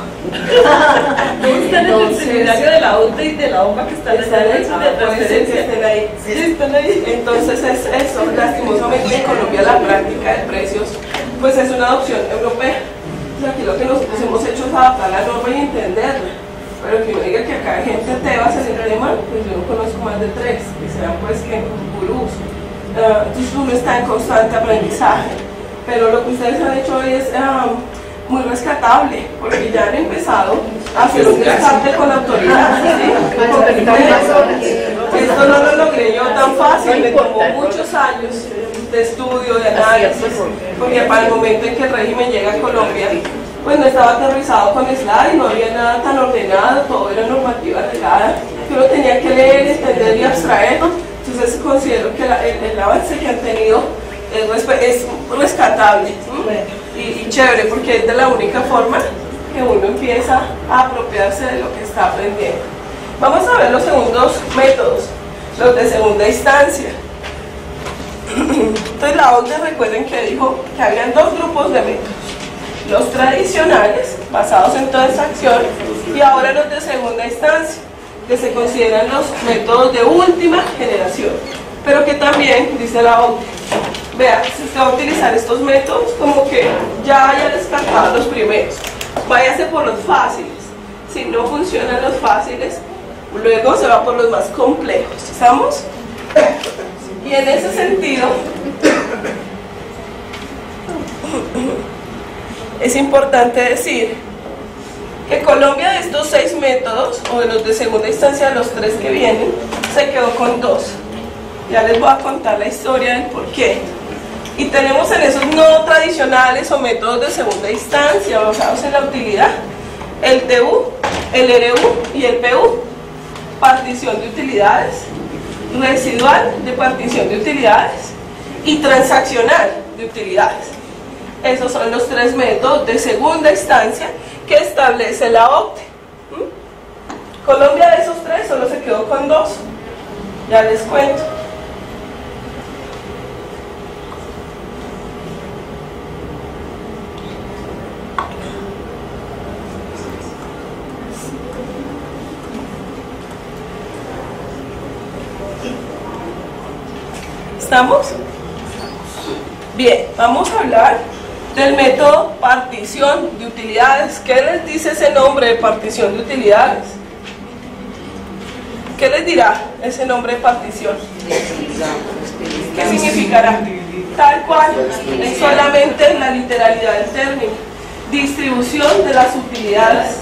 ¿No están en el seminario de la ONDE y de la OMA que están en el de transferencia? Estén ahí. Sí, están ahí. Entonces es eso, lastimosamente en Colombia la práctica de precios pues es una adopción europea. O sea, aquí lo que nosotros hemos hecho es adaptar la norma y entenderla. pero que uno diga que acá hay gente tebas en el tema, pues yo no conozco más de 3, que sean pues que gurús. Entonces uno está en constante aprendizaje, pero lo que ustedes han hecho hoy es muy rescatable, porque ya han empezado a hacer un descarte con la autoridad, ¿sí? Esto no lo logré yo tan fácil, me tomó muchos años de estudio, de análisis, porque para el momento en que el régimen llega a Colombia, pues no estaba aterrizado con slide, no había nada tan ordenado, todo era normativa regada, que uno tenía que leer, entender y abstraer. Entonces considero que el avance que han tenido es rescatable, y chévere, porque es de la única forma que uno empieza a apropiarse de lo que está aprendiendo. Vamos a ver los segundos métodos, los de segunda instancia. Entonces la OCDE, recuerden que dijo que habían 2 grupos de métodos: los tradicionales, basados en transacción, y ahora los de segunda instancia, que se consideran los métodos de última generación, pero que también, dice la OCDE, vea, si usted va a utilizar estos métodos, como que ya haya descartado los primeros, váyase por los fáciles. Si no funcionan los fáciles, luego se va por los más complejos, ¿estamos? Y en ese sentido, es importante decir que Colombia, de estos 6 métodos, o de los de segunda instancia, los 3 que vienen, se quedó con 2. Ya les voy a contar la historia del por qué. Y tenemos en esos no tradicionales o métodos de segunda instancia basados en la utilidad, el TU, el RU y el PU, partición de utilidades, residual de partición de utilidades y transaccional de utilidades. Esos son los 3 métodos de segunda instancia que establece la OCDE. Colombia, de esos 3 solo se quedó con 2. Ya les cuento. ¿Estamos? Bien, vamos a hablar del método partición de utilidades. ¿Qué les dice ese nombre de partición de utilidades? ¿Qué les dirá ese nombre de partición? ¿Qué significará? Tal cual, es solamente la literalidad del término. Distribución de las utilidades.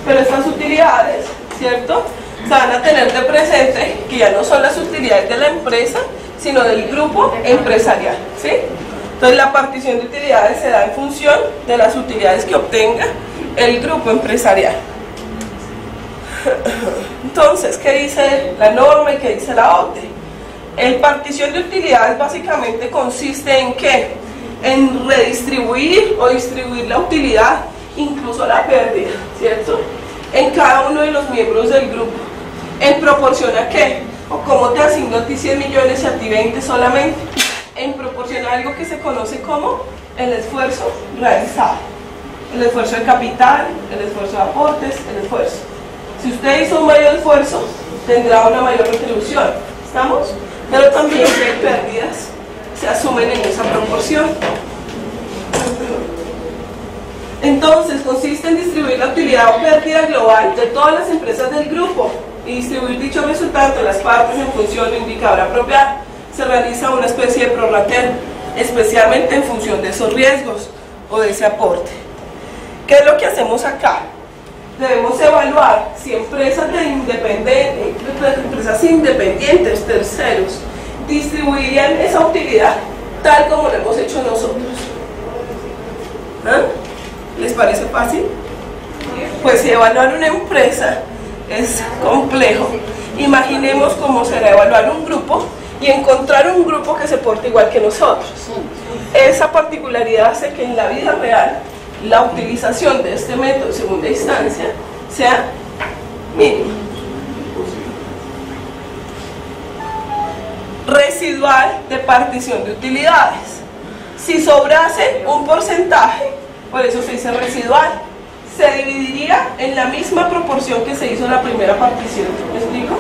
Pero estas utilidades, ¿cierto?, se van a tener de presente que ya no son las utilidades de la empresa, sino del grupo empresarial, ¿sí? Entonces la partición de utilidades se da en función de las utilidades que obtenga el grupo empresarial. Entonces, ¿qué dice la norma y qué dice la OCDE? El partición de utilidades básicamente consiste en ¿qué? En redistribuir o distribuir la utilidad, incluso la pérdida, ¿cierto?, en cada uno de los miembros del grupo. ¿En proporción a qué? ¿O cómo te asigno a ti 100 millones y a ti 20 solamente? En proporción a algo que se conoce como el esfuerzo realizado. El esfuerzo de capital, el esfuerzo de aportes, el esfuerzo. Si usted hizo un mayor esfuerzo, tendrá una mayor retribución. ¿Estamos? Pero también si hay pérdidas, se asumen en esa proporción. Entonces, consiste en distribuir la utilidad o pérdida global de todas las empresas del grupo y distribuir dicho resultado entre las partes en función de un indicador apropiado. Se realiza una especie de prorrateo, especialmente en función de esos riesgos o de ese aporte. ¿Qué es lo que hacemos acá? Debemos evaluar si empresas independientes, terceros, distribuirían esa utilidad tal como lo hemos hecho nosotros. ¿Ah? ¿Les parece fácil? Pues si evaluar una empresa es complejo, imaginemos cómo será evaluar un grupo y encontrar un grupo que se porte igual que nosotros. Esa particularidad hace que en la vida real la utilización de este método de segunda instancia sea mínima. Residual de partición de utilidades. Si sobrase un porcentaje, por eso se dice residual, se dividiría en la misma proporción que se hizo en la primera partición. ¿Me explico?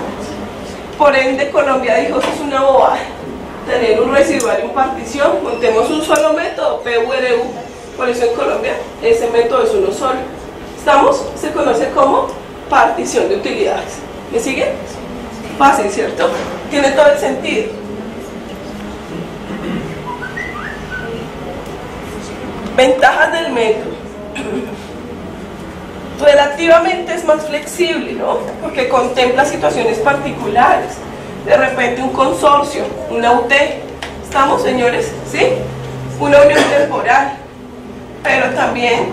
Por ende, Colombia dijo, eso es una bobada, tener un residual en partición, montemos un solo método, PURU. Por eso en Colombia ese método es uno solo. ¿Estamos? Se conoce como partición de utilidades. ¿Me sigue? Fácil, ¿cierto? Tiene todo el sentido. Ventajas del método. Relativamente es más flexible, ¿no? Porque contempla situaciones particulares. De repente un consorcio, una UT. ¿Estamos, señores? ¿Sí? Una unión temporal. Pero también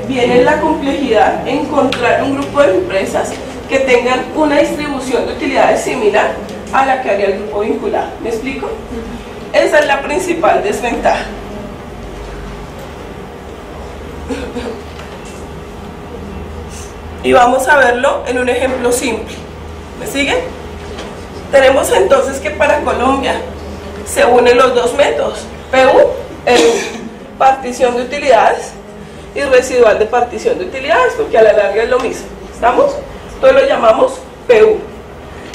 viene la complejidad de encontrar un grupo de empresas que tengan una distribución de utilidades similar a la que haría el grupo vinculado. ¿Me explico? Esa es la principal desventaja. Y vamos a verlo en un ejemplo simple. ¿Me siguen? Tenemos entonces que para Colombia se unen los dos métodos, PU, partición de utilidades, y residual de partición de utilidades, porque a la larga es lo mismo. ¿Estamos? Entonces lo llamamos PU.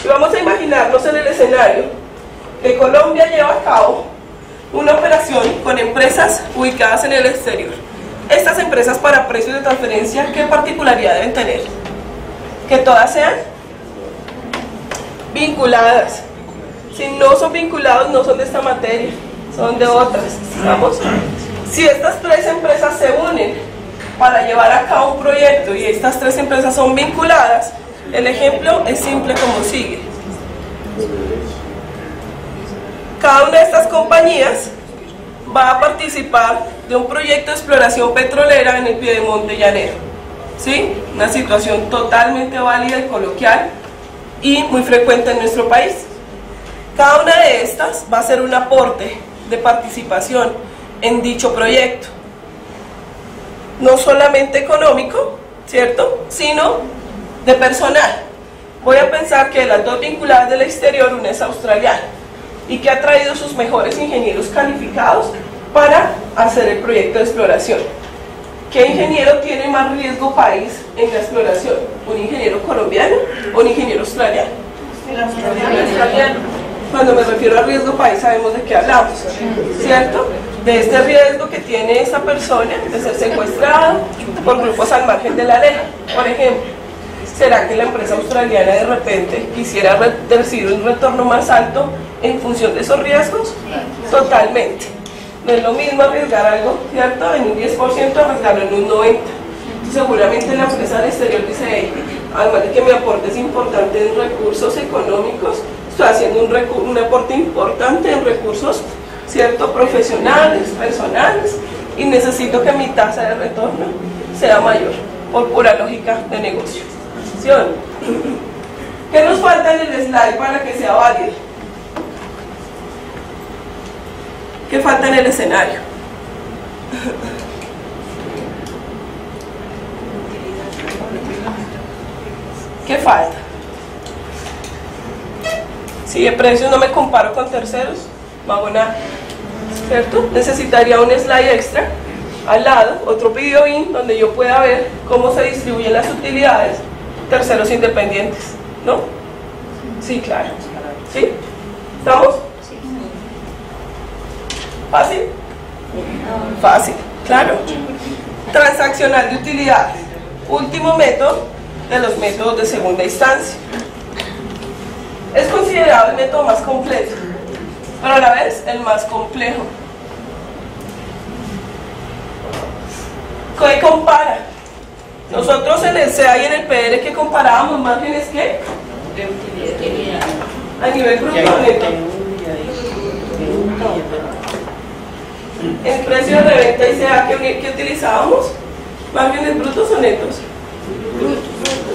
Y vamos a imaginarnos en el escenario que Colombia lleva a cabo una operación con empresas ubicadas en el exterior. Estas empresas para precios de transferencia, ¿qué particularidad deben tener? Que todas sean vinculadas. Si no son vinculados, no son de esta materia, son de otras. ¿Estamos? Si estas tres empresas se unen para llevar a cabo un proyecto y estas tres empresas son vinculadas, el ejemplo es simple como sigue. Cada una de estas compañías va a participar de un proyecto de exploración petrolera en el Piedemonte Llanero. ¿Sí? Una situación totalmente válida y coloquial y muy frecuente en nuestro país. Cada una de estas va a ser un aporte de participación en dicho proyecto. No solamente económico, ¿cierto? Sino de personal. Voy a pensar que las dos vinculadas del exterior, una es australiana y que ha traído sus mejores ingenieros calificados para hacer el proyecto de exploración. ¿Qué ingeniero tiene más riesgo país en la exploración? ¿Un ingeniero colombiano o un ingeniero australiano? El australiano. Cuando me refiero a riesgo país sabemos de qué hablamos, ¿cierto? De este riesgo que tiene esta persona de ser secuestrado por grupos al margen de la ley. Por ejemplo, ¿será que la empresa australiana de repente quisiera recibir un retorno más alto en función de esos riesgos? Totalmente. No es lo mismo arriesgar algo, ¿cierto?, en un 10% arriesgarlo en un 90%. Entonces, seguramente la empresa del exterior dice, hey, además de que mi aporte es importante en recursos económicos, estoy haciendo un aporte importante en recursos, ¿cierto?, profesionales, personales, y necesito que mi tasa de retorno sea mayor, por pura lógica de negocio. ¿Sí o no? ¿Qué nos falta en el slide para que sea válido? ¿Qué falta en el escenario? ¿Qué falta? Si de precios no me comparo con terceros, no hago nada, ¿cierto? Necesitaría un slide extra al lado, otro video in donde yo pueda ver cómo se distribuyen las utilidades terceros independientes, ¿no? Sí, claro. ¿Sí? ¿Estamos? ¿Fácil? Fácil, claro. Transaccional de utilidades. Último método de los métodos de segunda instancia. Es considerado el método más completo, pero a la vez el más complejo. ¿Qué compara? Nosotros en el CA y en el PR, ¿qué comparábamos? ¿Márgenes qué? De utilidad. A nivel bruto neto. El precio de reventa y CA que utilizábamos, ¿márgenes brutos o netos?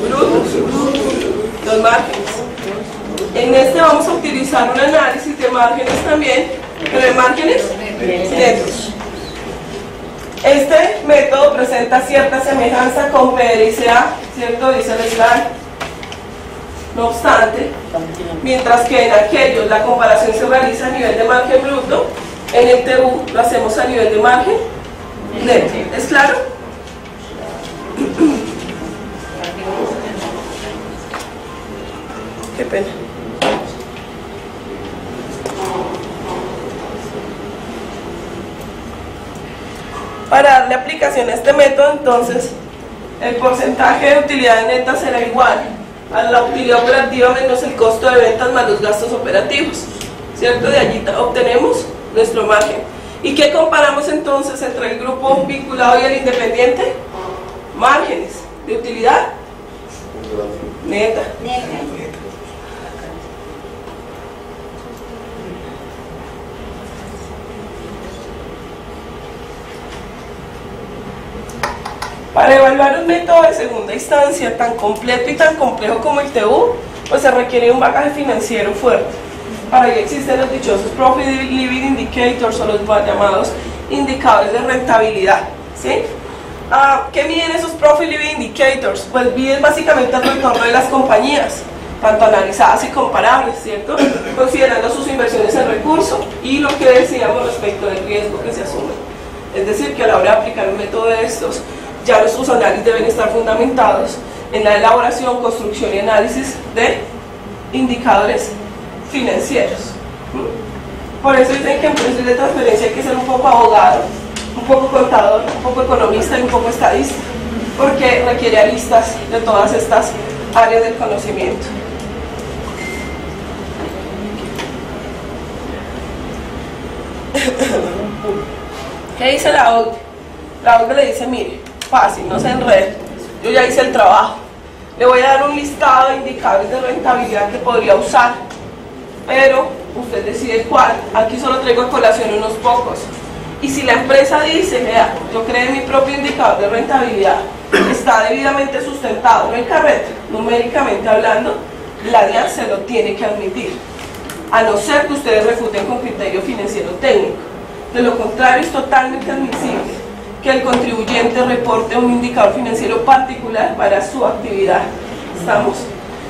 Brutos. Los márgenes. En este vamos a utilizar un análisis de márgenes también, pero de márgenes netos. Este método presenta cierta semejanza con PR y CA, ¿cierto? Dice el slide. No obstante, mientras que en aquellos la comparación se realiza a nivel de margen bruto, en el TU lo hacemos a nivel de margen neto. ¿Es claro? Qué pena. Para darle aplicación a este método, entonces, el porcentaje de utilidad neta será igual a la utilidad operativa menos el costo de ventas más los gastos operativos, ¿cierto? De allí obtenemos nuestro margen. ¿Y qué comparamos entonces entre el grupo vinculado y el independiente? Márgenes de utilidad neta. Para evaluar un método de segunda instancia tan completo y tan complejo como el TU, pues se requiere un bagaje financiero fuerte. Para ello existen los dichosos Profit Living Indicators o los llamados indicadores de rentabilidad, ¿sí? ¿Qué miden esos Profit Living Indicators? Pues miden básicamente el retorno de las compañías, tanto analizadas y comparables, ¿cierto? Considerando sus inversiones en recursos y lo que decíamos respecto del riesgo que se asume. Es decir, que a la hora de aplicar un método de estos, ya nuestros análisis deben estar fundamentados en la elaboración, construcción y análisis de indicadores financieros. Por eso dicen que en procesos de transferencia hay que ser un poco abogado, un poco contador, un poco economista y un poco estadista, porque requiere aristas de todas estas áreas del conocimiento. ¿Qué dice la OCDE? La OCDE le dice, mire, fácil, no se enrede, yo ya hice el trabajo, le voy a dar un listado de indicadores de rentabilidad que podría usar, pero usted decide cuál. Aquí solo traigo a colación unos pocos. Y si la empresa dice, vea, yo creé mi propio indicador de rentabilidad, está debidamente sustentado, no hay carreta, numéricamente hablando, la DIAN se lo tiene que admitir, a no ser que ustedes refuten con criterio financiero técnico. De lo contrario, es totalmente admisible que el contribuyente reporte un indicador financiero particular para su actividad. ¿Estamos?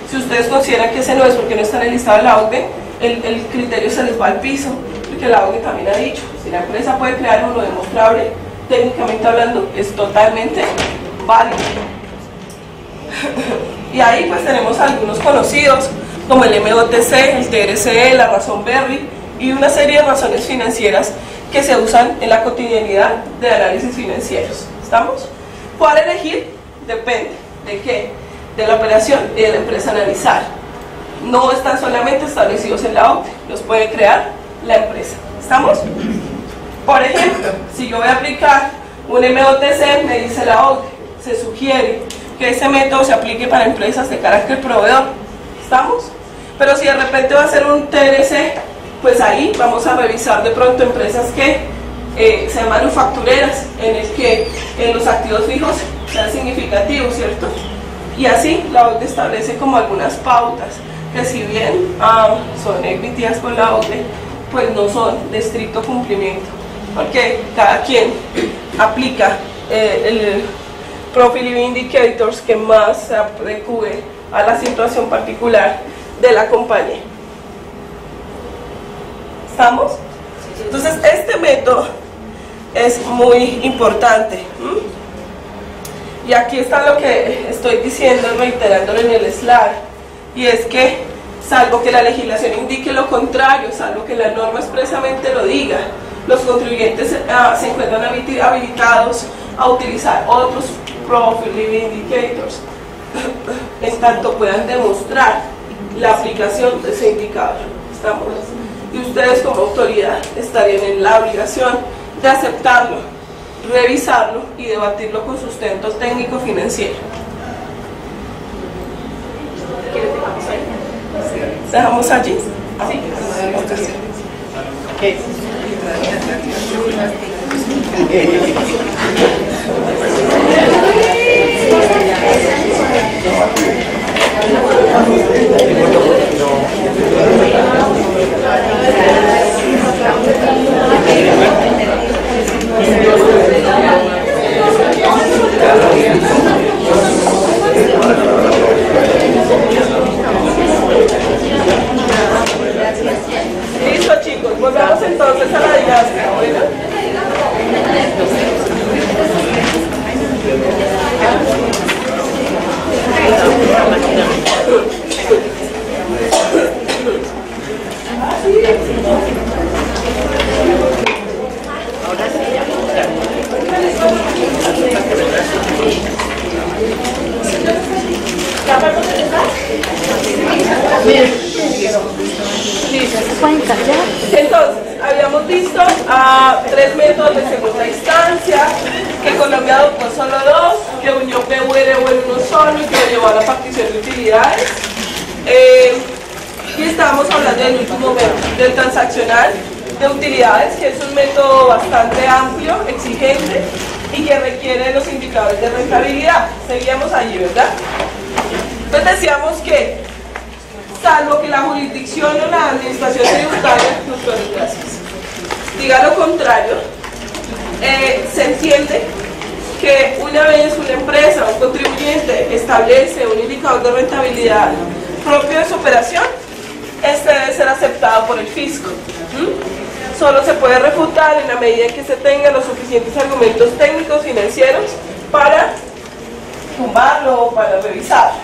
Si ustedes consideran que ese no es porque no está en el listado de la OCDE, el criterio se les va al piso, porque la OCDE también ha dicho, si la empresa puede crear uno demostrable, técnicamente hablando, es totalmente válido. Y ahí pues tenemos algunos conocidos, como el MOTC, el TRCE, la razón Berry, y una serie de razones financieras que se usan en la cotidianidad de análisis financieros. ¿Estamos? ¿Cuál elegir? Depende. ¿De qué? De la operación y de la empresa a analizar. No están solamente establecidos en la OCDE, los puede crear la empresa. ¿Estamos? Por ejemplo, si yo voy a aplicar un MOTC, me dice la OCDE, se sugiere que ese método se aplique para empresas de carácter proveedor. ¿Estamos? Pero si de repente va a ser un TRC, pues ahí vamos a revisar de pronto empresas que sean manufactureras, en el que los activos fijos sean significativos, ¿cierto? Y así la OCDE establece como algunas pautas que, si bien son emitidas por la OCDE, pues no son de estricto cumplimiento, porque cada quien aplica el Profit Living Indicators que más se adecue a la situación particular de la compañía. ¿Estamos? Entonces este método es muy importante. Y aquí está lo que estoy diciendo, reiterándolo en el slide, y es que, salvo que la legislación indique lo contrario, salvo que la norma expresamente lo diga, los contribuyentes se encuentran habilitados a utilizar otros Profit Living Indicators, en tanto puedan demostrar la aplicación de ese indicador. ¿Estamos? Y ustedes como autoridad estarían en la obligación de aceptarlo, revisarlo y debatirlo con sustento técnico financiero. ¿Dejamos allí? Sí. Okay. Listo, chicos, volvamos entonces a la dinámica. Bueno. Entonces, habíamos visto 3 métodos de segunda instancia, que Colombia adoptó solo 2, que unió PUR en uno solo y que lo llevó a la partición de utilidades. Y estábamos hablando del último método, del transaccional de utilidades, que es un método bastante amplio, exigente y que requiere los indicadores de rentabilidad. Seguíamos allí, ¿verdad? Entonces decíamos que, salvo que la jurisdicción o la administración tributaria, diga lo contrario, se entiende que una vez una empresa o un contribuyente establece un indicador de rentabilidad propio de su operación, este debe ser aceptado por el fisco. Solo se puede refutar en la medida en que se tengan los suficientes argumentos técnicos financieros para tumbarlo o para revisarlo.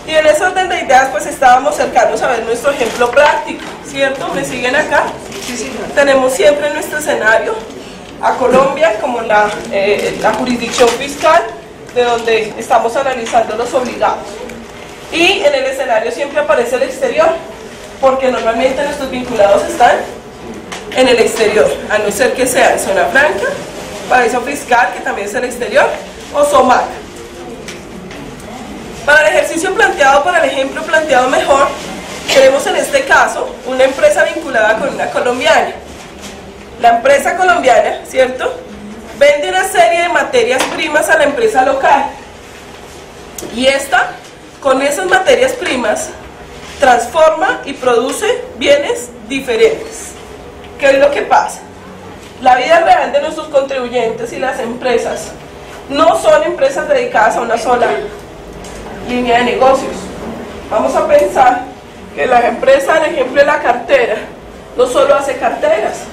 Y en ese orden de ideas pues estábamos cercanos a ver nuestro ejemplo práctico, ¿cierto? ¿Me siguen acá? Sí. Tenemos siempre en nuestro escenario a Colombia como la jurisdicción fiscal de donde estamos analizando los obligados. Y en el escenario siempre aparece el exterior, porque normalmente nuestros vinculados están en el exterior, a no ser que sea en zona franca, paraíso fiscal, que también es el exterior, o SOMAC. Para el ejercicio planteado, para el ejemplo planteado mejor, tenemos en este caso una empresa vinculada con una colombiana. La empresa colombiana, ¿cierto?, vende una serie de materias primas a la empresa local. Y esta, con esas materias primas, transforma y produce bienes diferentes. ¿Qué es lo que pasa? La vida real de nuestros contribuyentes y las empresas no son empresas dedicadas a una sola línea de negocios. Vamos a pensar que la empresa, el ejemplo de la cartera, no solo hace carteras,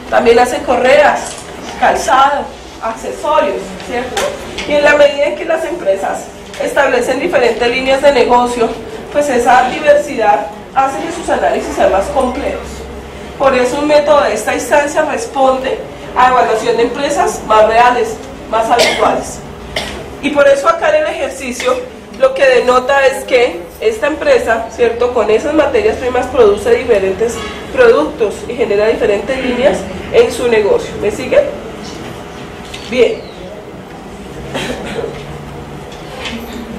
también hace correas, calzado, accesorios, ¿cierto? Y en la medida en que las empresas establecen diferentes líneas de negocio, pues esa diversidad hace que sus análisis sean más complejos. Por eso un método de esta instancia responde a evaluación de empresas más reales, más habituales. Y por eso acá en el ejercicio lo que denota es que esta empresa, ¿cierto?, con esas materias primas produce diferentes productos y genera diferentes líneas en su negocio. ¿Me siguen? Bien.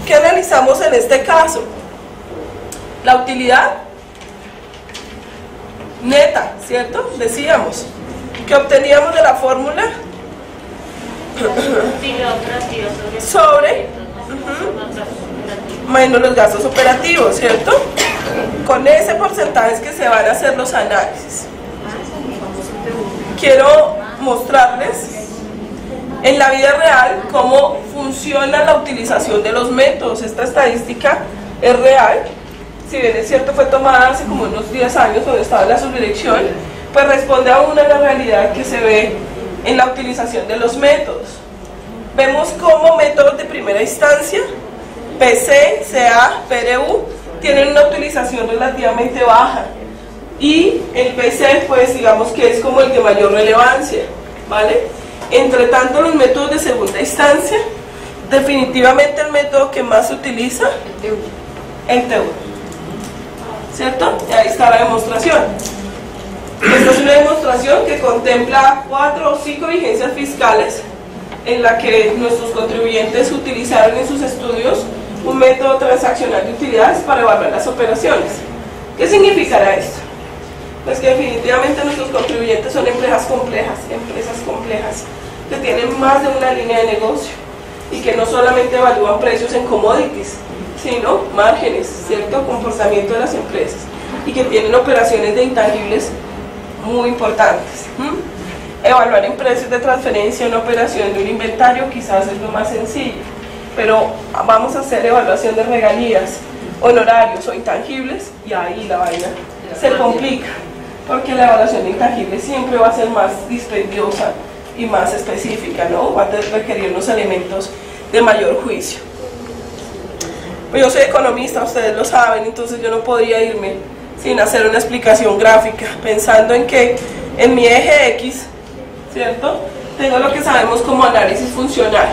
¿Qué analizamos en este caso? La utilidad neta, ¿cierto? Decíamos que obteníamos de la fórmula sobre menos los gastos operativos, ¿cierto? Con ese porcentaje es que se van a hacer los análisis. Quiero mostrarles en la vida real cómo funciona la utilización de los métodos. Esta estadística es real, si bien es cierto fue tomada hace como unos 10 años cuando estaba en la subdirección, pues responde aún a la realidad que se ve en la utilización de los métodos. Vemos cómo métodos de primera instancia, PC, CA, PRU, tienen una utilización relativamente baja, y el PC pues digamos que es como el de mayor relevancia, ¿vale? Entre tanto, los métodos de segunda instancia, definitivamente el método que más se utiliza, el TU, ¿cierto? Y ahí está la demostración. Esta es una demostración que contempla 4 o 5 vigencias fiscales en la que nuestros contribuyentes utilizaron en sus estudios un método transaccional de utilidades para evaluar las operaciones. ¿Qué significará esto? Pues que definitivamente nuestros contribuyentes son empresas complejas, que tienen más de una línea de negocio y que no solamente evalúan precios en commodities, sino márgenes, cierto comportamiento de las empresas, y que tienen operaciones de intangibles muy importantes. Evaluar en precios de transferencia una operación de un inventario quizás es lo más sencillo, pero vamos a hacer evaluación de regalías, honorarios o intangibles, y ahí la vaina se complica, porque la evaluación de intangibles siempre va a ser más dispendiosa y más específica, ¿no? Va a requerir unos elementos de mayor juicio. Pues yo soy economista, ustedes lo saben, entonces yo no podría irme sin hacer una explicación gráfica, pensando en que en mi eje X, ¿cierto?, tengo lo que sabemos como análisis funcional,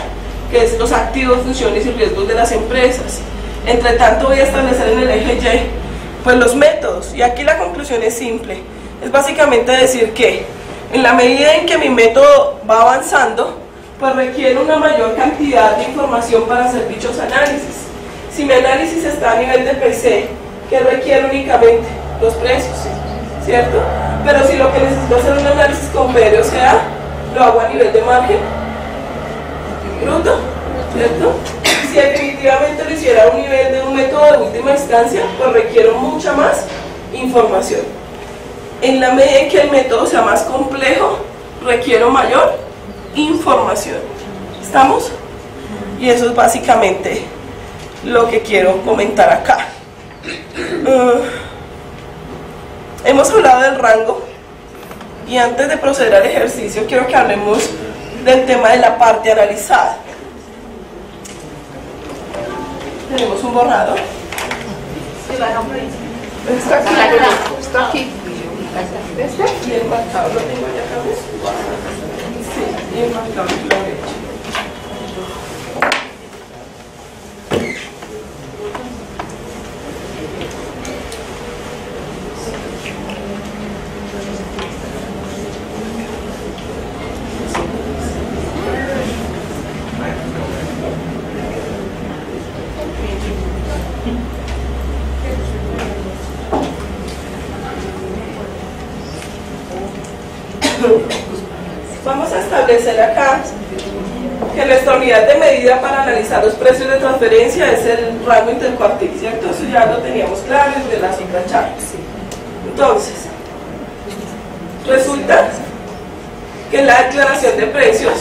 que es los activos, funciones y riesgos de las empresas. Entre tanto voy a establecer en el eje Y Pues los métodos, y aquí la conclusión es simple, es básicamente decir que en la medida en que mi método va avanzando, pues requiere una mayor cantidad de información para hacer dichos análisis. Si mi análisis está a nivel de PC, que requiere únicamente los precios, ¿cierto? Pero si lo que necesito hacer un análisis con PDR o sea, lo hago a nivel de margen bruto, ¿cierto? Si definitivamente lo hiciera a un nivel de un método de última instancia, pues requiero mucha más información. En la medida en que el método sea más complejo, requiero mayor información. ¿Estamos? Y eso es básicamente lo que quiero comentar acá. Hemos hablado del rango y antes de proceder al ejercicio quiero que hablemos del tema de la parte analizada. Tenemos un borrador. Está aquí, está aquí. Y el marcador lo tengo ya acá, ¿ves? Sí, y el marcador lo he hecho. Vamos a establecer acá que nuestra unidad de medida para analizar los precios de transferencia es el rango intercuartil, ¿cierto? Eso ya lo teníamos claro desde las otras charlas. Entonces, resulta que en la declaración de precios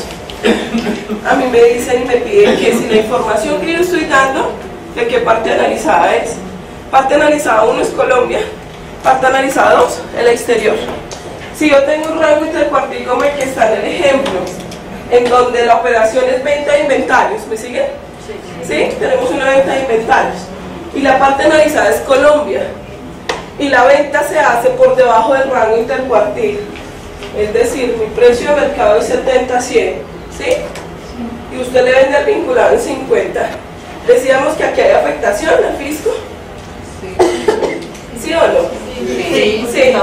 a mí me dicen y me piden que si la información que yo estoy dando, de qué parte analizada es. Parte analizada 1 es Colombia, parte analizada 2 el exterior. Si yo tengo un rango intercuartil como el que está en el ejemplo, en donde la operación es venta de inventarios, ¿me siguen? Sí. Tenemos una venta de inventarios. Y la parte analizada es Colombia. Y la venta se hace por debajo del rango intercuartil. Es decir, mi precio de mercado es 70 a 100, ¿sí? Y usted le vende al vinculado en 50. Decíamos que aquí hay afectación al fisco. ¿Sí o no? Sí.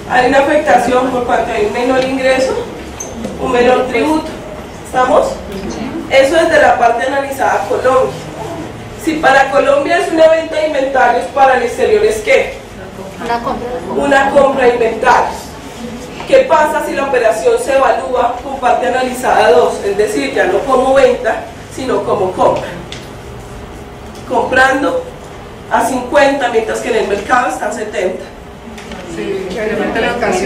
Hay una afectación por cuanto hay un menor ingreso, un menor tributo. ¿Estamos? Eso es de la parte analizada Colombia. Si para Colombia es una venta de inventarios, para el exterior es ¿qué? Una compra de inventarios. ¿Qué pasa si la operación se evalúa con parte analizada 2? Es decir, ya no como venta, sino como compra. Comprando a 50, mientras que en el mercado está a 70. Sí,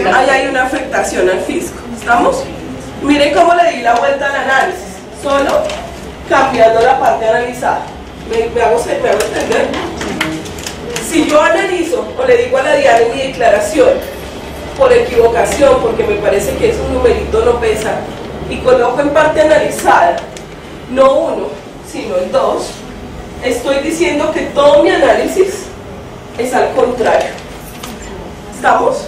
la ahí hay una afectación al fisco. ¿Estamos? Miren cómo le di la vuelta al análisis, solo cambiando la parte analizada. ¿Me hago entender? Si yo analizo o le digo a la DIAN en mi declaración por equivocación, porque me parece que es un numerito no pesa, y coloco en parte analizada no 1, sino el 2, estoy diciendo que todo mi análisis es al contrario. ¿Estamos?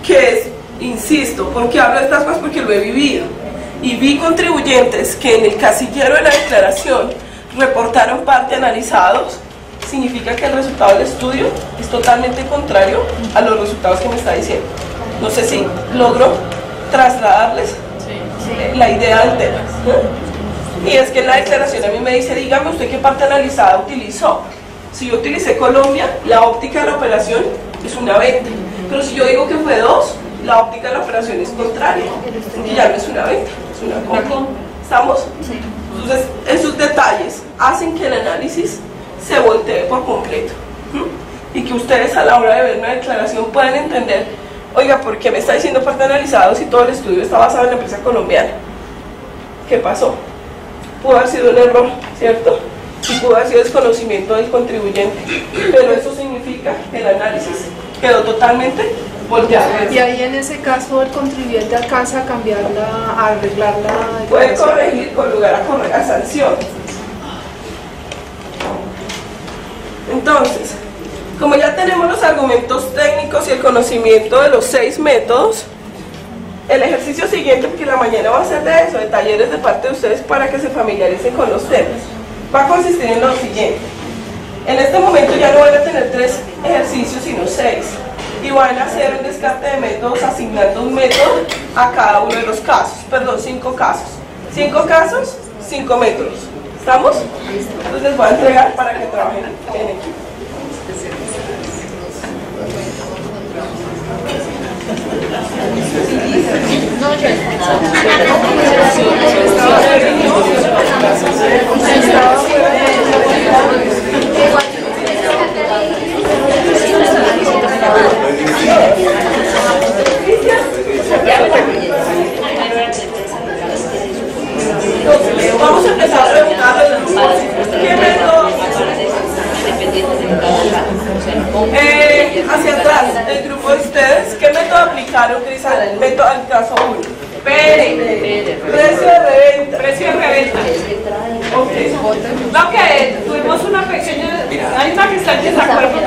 Que es, insisto, ¿por qué hablo de estas cosas? Porque lo he vivido. Y vi contribuyentes que en el casillero de la declaración reportaron parte analizados, significa que el resultado del estudio es totalmente contrario a los resultados que me está diciendo. No sé si logro trasladarles la idea del tema. Y es que en la declaración a mí me dice, dígame usted qué parte analizada utilizó. Si yo utilicé Colombia, la óptica de la operación es una venta. Pero si yo digo que fue 2, la óptica de la operación es contraria. Y ya no es una venta, es una compra. ¿Estamos? Entonces, esos detalles hacen que el análisis se voltee por completo. Y que ustedes a la hora de ver una declaración puedan entender, oiga, ¿por qué me está diciendo parte analizado si todo el estudio está basado en la empresa colombiana? ¿Qué pasó? Pudo haber sido un error, ¿cierto? Y pudo haber sido desconocimiento del contribuyente. Pero eso significa que el análisis quedó totalmente volteado. Y ahí en ese caso el contribuyente alcanza a cambiarla, a arreglarla. Puede corregir con lugar a sanción. Entonces, como ya tenemos los argumentos técnicos y el conocimiento de los 6 métodos, el ejercicio siguiente, porque la mañana va a ser de eso, de talleres de parte de ustedes para que se familiaricen con los temas, va a consistir en lo siguiente. En este momento ya no van a tener 3 ejercicios, sino 6. Y van a hacer un descarte de métodos asignando un método a cada uno de los casos. Perdón, 5 casos. 5 casos, 5 métodos. ¿Estamos? Entonces les voy a entregar para que trabajen en equipo. Entonces, vamos a empezar a preguntar a los grupos qué método hacia atrás, el grupo de ustedes, ¿qué método aplicaron, Cris, al método al caso 1? Precio de reventa. Precio de reventa. Okay. No, que tuvimos una pequeña. Hay una que está en desacuerdo.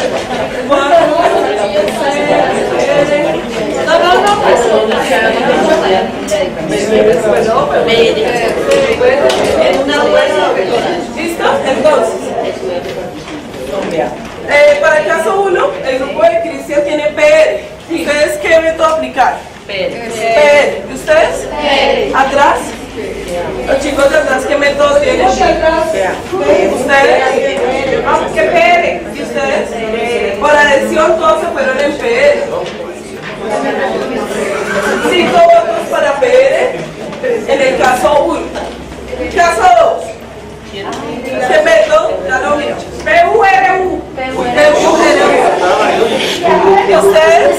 ¿Listo? Entonces, para el caso 1, el grupo de Cristian tiene PR. ¿Ustedes qué método aplicar? PR. ¿Y ustedes? ¿Atrás? Los chicos de atrás, ¿qué método tienen? ¿Ustedes? ¿Qué PR? ¿Y ustedes? Por adhesión todos se fueron en PR. 5 votos para PR en el caso 1. Caso 2. ¿Qué método? Ya lo vi. PURU. ¿Y ustedes? PURU. ¿Y ustedes?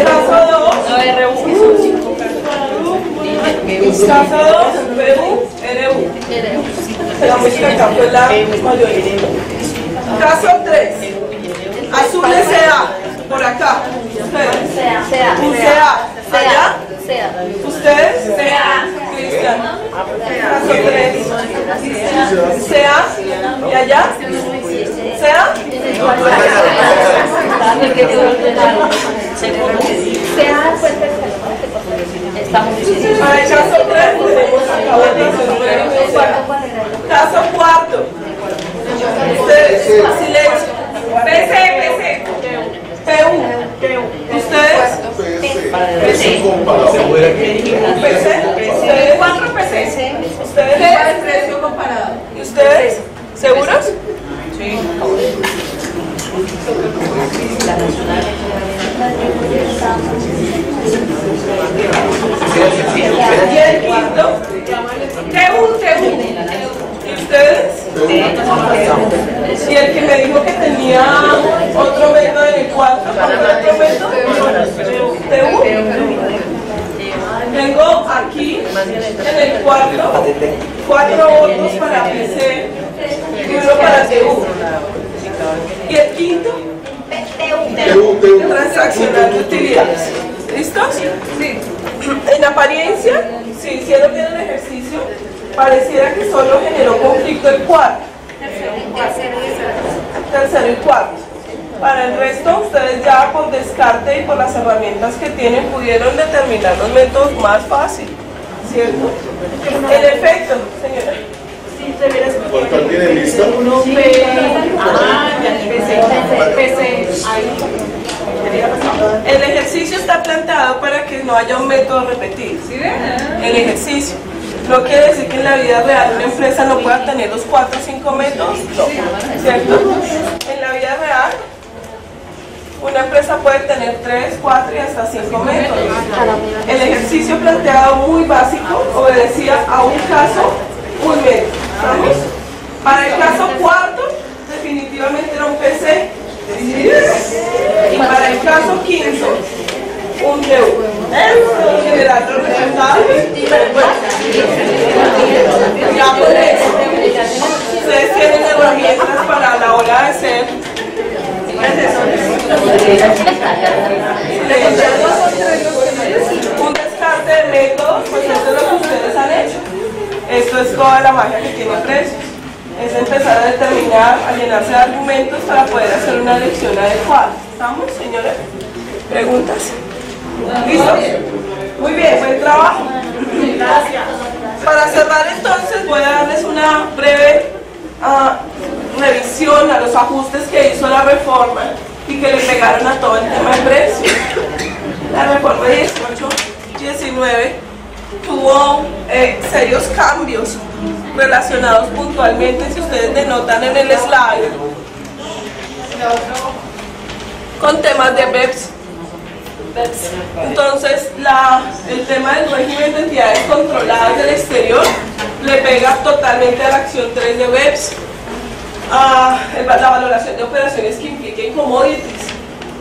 Caso 2. Caso 2, PU, RU. La música acá fue la mayoría. Caso 3. Azules CA, por acá. Ustedes. Un CA. Allá. Ustedes. CA. Cristian. Caso 3. CA. ¿Y allá? ¿CA? Para el caso 3 tenemos acá caso 4. Ustedes, silencio. PC. PU. Ustedes. Ustedes. 4 PC. Ustedes. Precio comparado. ¿Y ustedes? ¿Seguros? Sí. Y el quinto, TU. ¿Y ustedes? Y el que me dijo que tenía otro método en el cuarto, ¿otro método? TU. Tengo aquí en el cuarto 4 votos para PC y 1 para TU. ¿Y el quinto? Transaccional de utilidades. ¿Listos? Sí. En apariencia, si hicieron bien el ejercicio, pareciera que solo generó conflicto el cuarto. Tercero y cuarto. Para el resto, ustedes ya por descarte y por las herramientas que tienen pudieron determinar los métodos más fácil, ¿cierto? En efecto, señora. ¿Cuánto tiene lista? El ejercicio está planteado para que no haya un método repetido. ¿Sí ven? El ejercicio. No quiere decir que en la vida real una empresa no pueda tener los 4 o 5 métodos, no, ¿cierto? En la vida real una empresa puede tener 3, 4 y hasta 5 métodos. El ejercicio planteado muy básico obedecía a un caso, un método. ¿Estamos? Para el caso cuarto, definitivamente era un PC. Y para el caso quinto, un DU. Generar los resultados. Ya por eso, ustedes tienen herramientas para la hora de ser un descarte de métodos, pues esto es lo que ustedes han hecho. Esto es toda la magia que tiene precios. Es empezar a determinar, a llenarse de argumentos para poder hacer una elección adecuada. ¿Estamos, señora? ¿Preguntas? ¿Listo? Muy bien, buen trabajo. Gracias. Para cerrar entonces voy a darles una breve revisión a los ajustes que hizo la reforma y que le pegaron a todo el tema de precios. La reforma 18-19 tuvo serios cambios relacionados puntualmente, si ustedes denotan en el slide, con temas de BEPS. Entonces, el tema del régimen de entidades controladas del exterior le pega totalmente a la acción 3 de BEPS, la valoración de operaciones que impliquen commodities,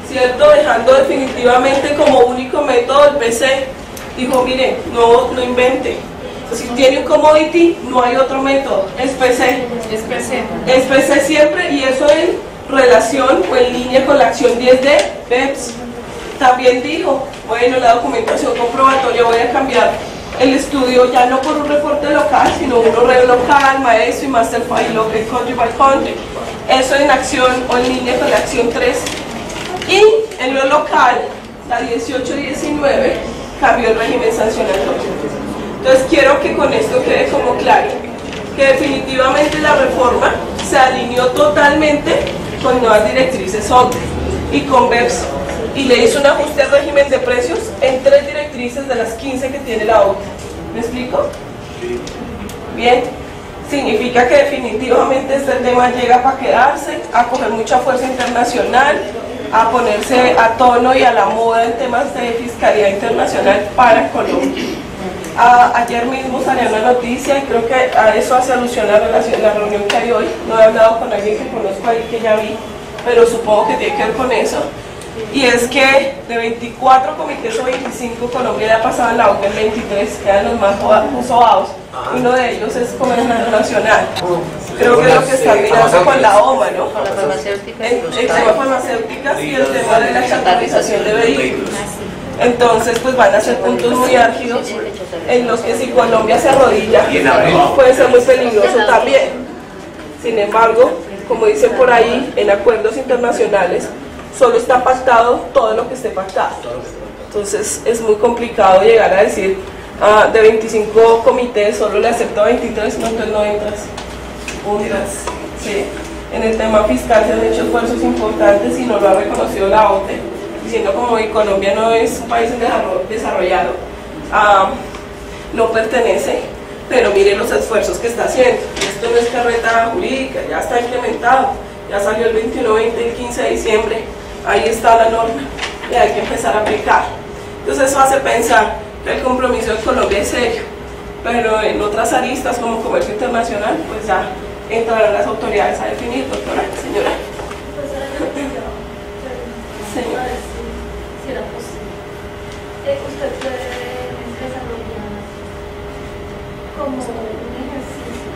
¿cierto? Dejando definitivamente como único método el PC. Dijo, miren, no invente. Si tiene un commodity, no hay otro método, es PC. Es PC. Es PC siempre, y eso en relación o en línea con la acción 10 de BEPS. También dijo, bueno, la documentación comprobatoria voy a cambiar el estudio ya no por un reporte local, sino uno red local, maestro y master file local, country by country. Eso en acción o en línea con la acción 3. Y en lo local, la 18-19 cambió el régimen sancionatorio. Entonces quiero que con esto quede como claro que definitivamente la reforma se alineó totalmente con nuevas directrices OCDE y con BEPS, y le hizo un ajuste al régimen de precios en 3 directrices de las 15 que tiene la OCDE. ¿Me explico? Bien, significa que definitivamente este tema llega para quedarse, a coger mucha fuerza internacional, a ponerse a tono y a la moda en temas de fiscalidad internacional para Colombia. Ayer mismo salió una noticia y creo que a eso hace alusión a la reunión que hay hoy. No he hablado con alguien que conozco ahí, que ya vi, pero supongo que tiene que ver con eso. Y es que de 24 comités o 25, Colombia ya ha pasado en la OCDE en 23, quedan los más sobados. Uno de ellos es Comercio Internacional. Creo que es lo que está mirando con la OMA, ¿no? Con las farmacéuticas. El tema farmacéuticas y el tema de la chatarrización de vehículos. Entonces, pues van a ser puntos muy álgidos en los que si Colombia se arrodilla, puede ser muy peligroso también. Sin embargo, como dicen por ahí, en acuerdos internacionales, solo está pactado todo lo que esté pactado. Entonces es muy complicado llegar a decir de 25 comités solo le acepto 23, no, entonces no entras. Sí. En el tema fiscal se han hecho esfuerzos importantes y no lo ha reconocido la OCDE, diciendo como que Colombia no es un país desarrollado, no pertenece, pero miren los esfuerzos que está haciendo. Esto no es carreta jurídica, ya está implementado, ya salió el 21-20, el 15 de diciembre. Ahí está la norma y hay que empezar a aplicar. Entonces eso hace pensar que el compromiso de Colombia es serio, pero en otras aristas como comercio internacional, pues ya entrarán las autoridades a definir. Doctora, señora. Señora. Si era posible, usted puede desarrollar como un ejercicio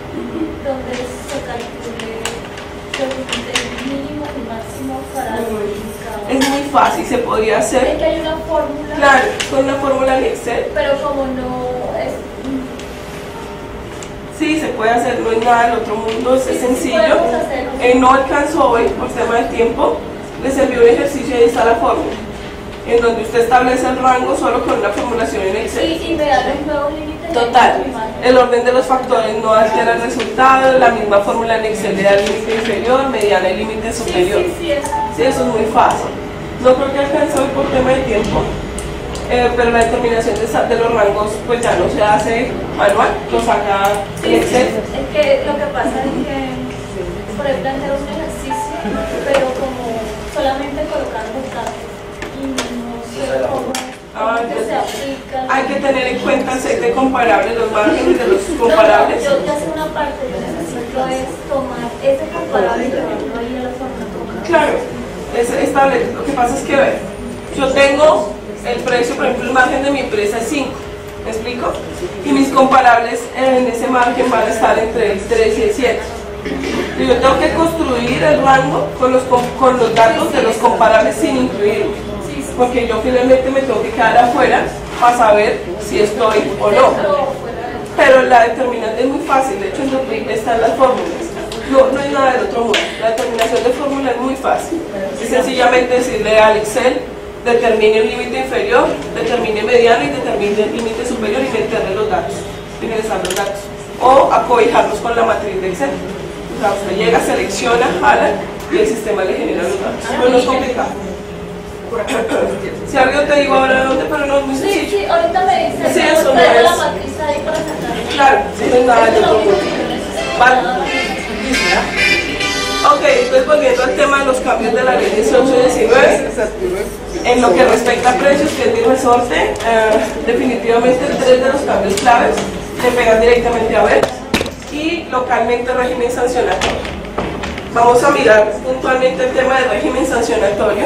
donde se calcule el mínimo y máximo para el mercado. Es muy fácil, se podría hacer. Es que hay una fórmula. Claro, con una fórmula en Excel. Pero como no es. Sí, se puede hacer, no es nada del otro mundo, es sencillo. No alcanzó hoy por tema de tiempo, les envió un ejercicio y ahí está la fórmula, en donde usted establece el rango solo con una formulación en Excel. Y me da los nuevos límites. Total, el orden de los factores no altera el resultado, la misma fórmula en Excel le da el límite inferior, mediana y límite superior. Sí, eso es muy fácil. No creo que alcance hoy por tema de tiempo, pero la determinación de los rangos pues ya no se hace manual, lo saca en Excel. Es que lo que pasa es que por ahí plantear un ejercicio, pero como solamente colocar los datos y no sé cómo se aplica. Hay que tener en cuenta el set de comparables, los márgenes de los comparables. Yo ya sé una parte, yo necesito es tomar ese comparable y llevarlo ahí a la forma. Claro, es estable. Lo que pasa es que, ver, yo tengo el precio, por ejemplo, el margen de mi empresa es 5, ¿me explico? Y mis comparables en ese margen van a estar entre el 3 y el 7. Y yo tengo que construir el rango con los datos de los comparables sin incluir, porque yo finalmente me tengo que quedar afuera para saber si estoy o no. Pero la determinante es muy fácil, de hecho en DOPIC están las fórmulas. No hay nada del otro mundo. La determinación de fórmula es muy fácil. Es sencillamente decirle al Excel determine un límite inferior, determine mediano y determine el límite superior y meterle los datos, ingresar los datos, o acobijarlos con la matriz de Excel. O sea, usted llega, selecciona, jala y el sistema le genera los datos. Pero no es complicado. Si algo te digo ahora dónde, pero no es muy sencillo. Sí, ahorita me dice, sí, eso no traigo es. la matriz ahí para sacar. Claro, sí, no es nada de todo. Vale. Ok, entonces volviendo al tema de los cambios de la ley 18 y 19, en lo que respecta a precios, que es mi resorte, definitivamente 3 de los cambios claves se pegan directamente a ver y localmente régimen sancionatorio. Vamos a mirar puntualmente el tema del régimen sancionatorio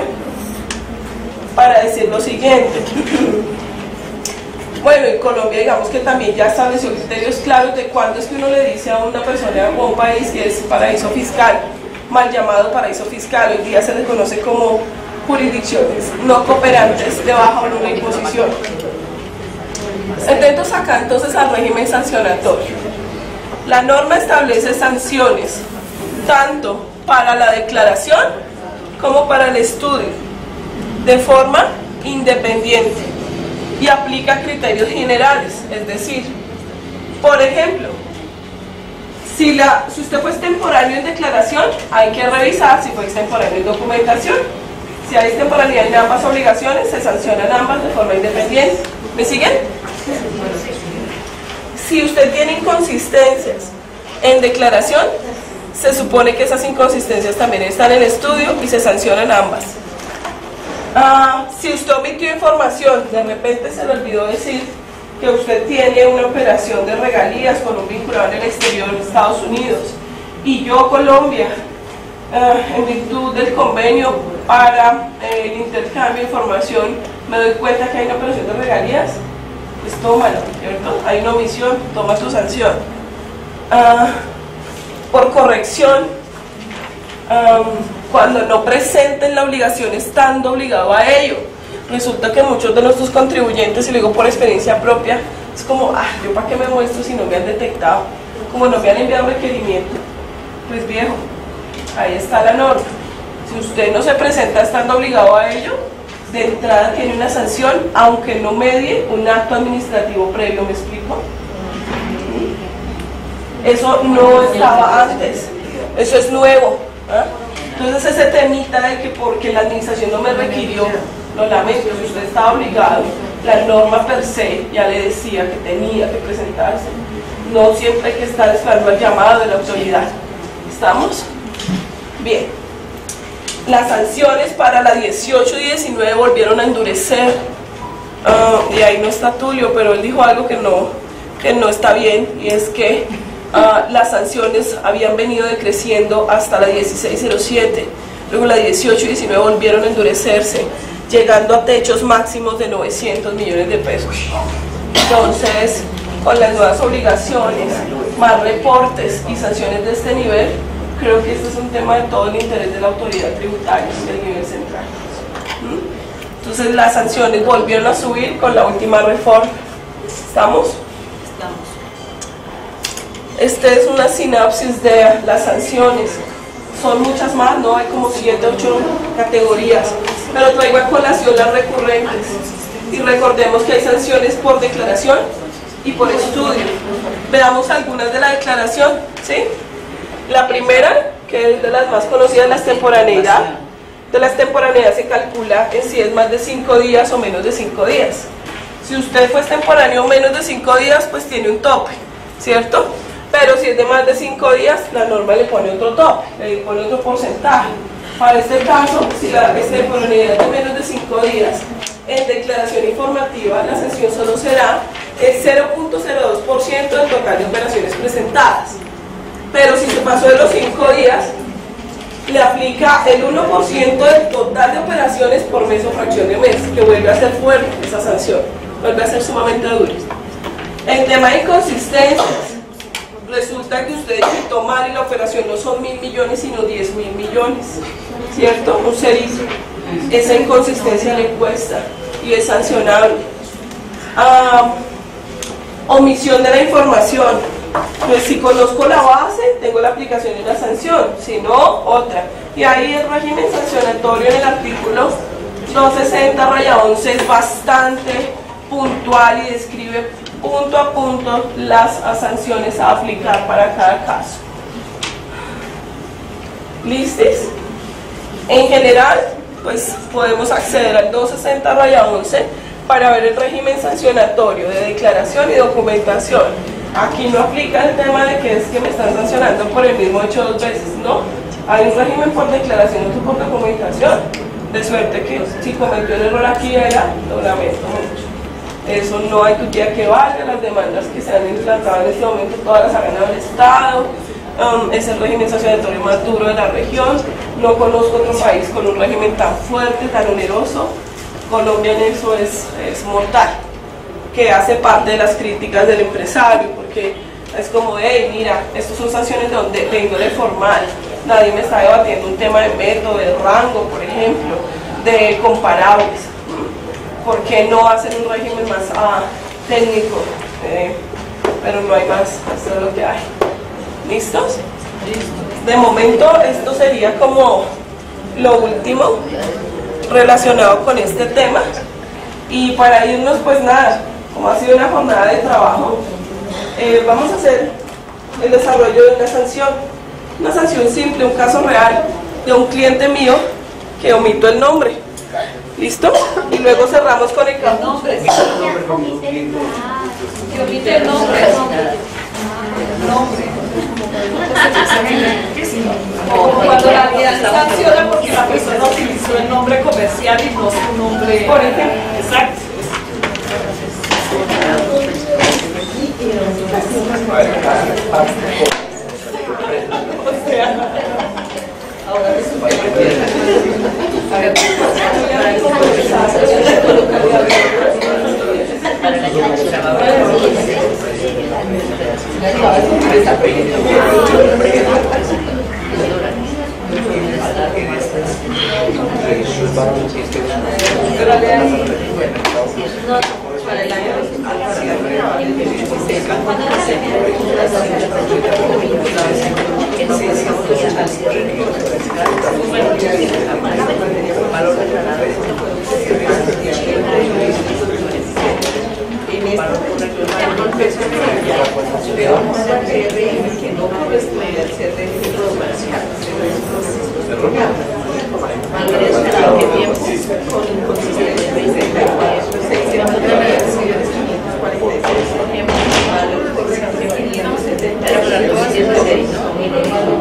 para decir lo siguiente. Bueno, en Colombia digamos que también ya estableció criterios claros de cuándo es que uno le dice a una persona o a un país que es paraíso fiscal, mal llamado paraíso fiscal, hoy día se les conoce como jurisdicciones no cooperantes de baja o nula imposición. Atentos acá entonces al régimen sancionatorio. La norma establece sanciones tanto para la declaración como para el estudio de forma independiente y aplica criterios generales, es decir, por ejemplo, si usted fue extemporáneo en declaración, hay que revisar si fue extemporáneo en documentación. Si hay extemporaneidad en ambas obligaciones, se sancionan ambas de forma independiente. ¿Me siguen? Si usted tiene inconsistencias en declaración, se supone que esas inconsistencias también están en el estudio y se sancionan ambas. Si usted omitió información, de repente se le olvidó decir que usted tiene una operación de regalías con un vinculado en el exterior de Estados Unidos y yo, Colombia, en virtud del convenio para el intercambio de información, me doy cuenta que hay una operación de regalías, pues tómalo, ¿cierto? Hay una omisión, toma tu sanción. Por corrección, cuando no presenten la obligación estando obligado a ello, resulta que muchos de nuestros contribuyentes, y lo digo por experiencia propia, es como, ¿yo para qué me muestro si no me han detectado? Como no me han enviado requerimiento, pues viejo, ahí está la norma. Si usted no se presenta estando obligado a ello, de entrada tiene una sanción, aunque no medie un acto administrativo previo, ¿me explico? Eso no estaba antes, eso es nuevo. Entonces ese temita de que porque la administración no me requirió, lo lamento, si usted está obligado, la norma per se ya le decía que tenía que presentarse, no siempre hay que estar esperando el llamado de la autoridad. ¿Estamos? Bien. Las sanciones para la 18 y 19 volvieron a endurecer, y ahí no está Tulio, pero él dijo algo que no está bien, y es que las sanciones habían venido decreciendo hasta la 1607, luego la 18 y 19 volvieron a endurecerse, llegando a techos máximos de 900 millones de pesos. Entonces, con las nuevas obligaciones, más reportes y sanciones de este nivel, creo que este es un tema de todo el interés de la autoridad tributaria del nivel central. Entonces las sanciones volvieron a subir con la última reforma. ¿Estamos? Esta es una sinapsis de las sanciones. Son muchas más, ¿no? Hay como 7 u 8 categorías, pero traigo a colación las recurrentes. Y recordemos que hay sanciones por declaración y por estudio. Veamos algunas de la declaración, ¿sí? La primera, que es de las más conocidas, la extemporaneidad. De la extemporaneidad se calcula en si es más de 5 días o menos de 5 días. Si usted fue extemporáneo menos de 5 días, pues tiene un tope, ¿cierto? Pero si es de más de 5 días, la norma le pone otro tope, le pone otro porcentaje. Para este caso, si la extemporaneidad es de menos de 5 días, en declaración informativa, la sanción solo será el 0.02% del total de operaciones presentadas. Pero si se pasó de los 5 días, le aplica el 1% del total de operaciones por mes o fracción de mes, que vuelve a ser fuerte esa sanción, vuelve a ser sumamente dura. En tema de inconsistencias, resulta que usted quitó mal y la operación no son 1.000 millones sino 10.000 millones, ¿cierto? Un cerito. Esa inconsistencia le cuesta y es sancionable. Omisión de la información. Pues si conozco la base, tengo la aplicación de una sanción, si no, otra. Y ahí el régimen sancionatorio en el artículo 260-11 es bastante puntual y describe punto a punto las sanciones a aplicar para cada caso. ¿Listos? En general, pues podemos acceder al 260-11 para ver el régimen sancionatorio de declaración y documentación. Aquí no aplica el tema de que es que me están sancionando por el mismo hecho 2 veces, no. Hay un régimen por declaración y por documentación. De suerte que si cometió un error aquí lo lamento mucho. Eso no hay tutía que valga, las demandas que se han implantado en este momento todas las ha ganado el Estado. Es el régimen sancionatorio más duro de la región. No conozco otro país con un régimen tan fuerte, tan oneroso. Colombia en eso es mortal, que hace parte de las críticas del empresario, porque es como, hey, mira, estos son sanciones de índole formal, nadie me está debatiendo un tema de método, de rango, por ejemplo, de comparables. ¿Por qué no hacen un régimen más técnico? Pero no hay más, esto es lo que hay. ¿Listos? De momento esto sería como lo último relacionado con este tema, y para irnos, pues nada, como ha sido una jornada de trabajo, vamos a hacer el desarrollo de una sanción simple, un caso real de un cliente mío que omito el nombre. ¿Listo? Y luego cerramos con el caso. Que omite el nombre. O cuando la entidad sanciona porque la persona utilizó el nombre comercial y no su nombre. Por ejemplo. Exacto.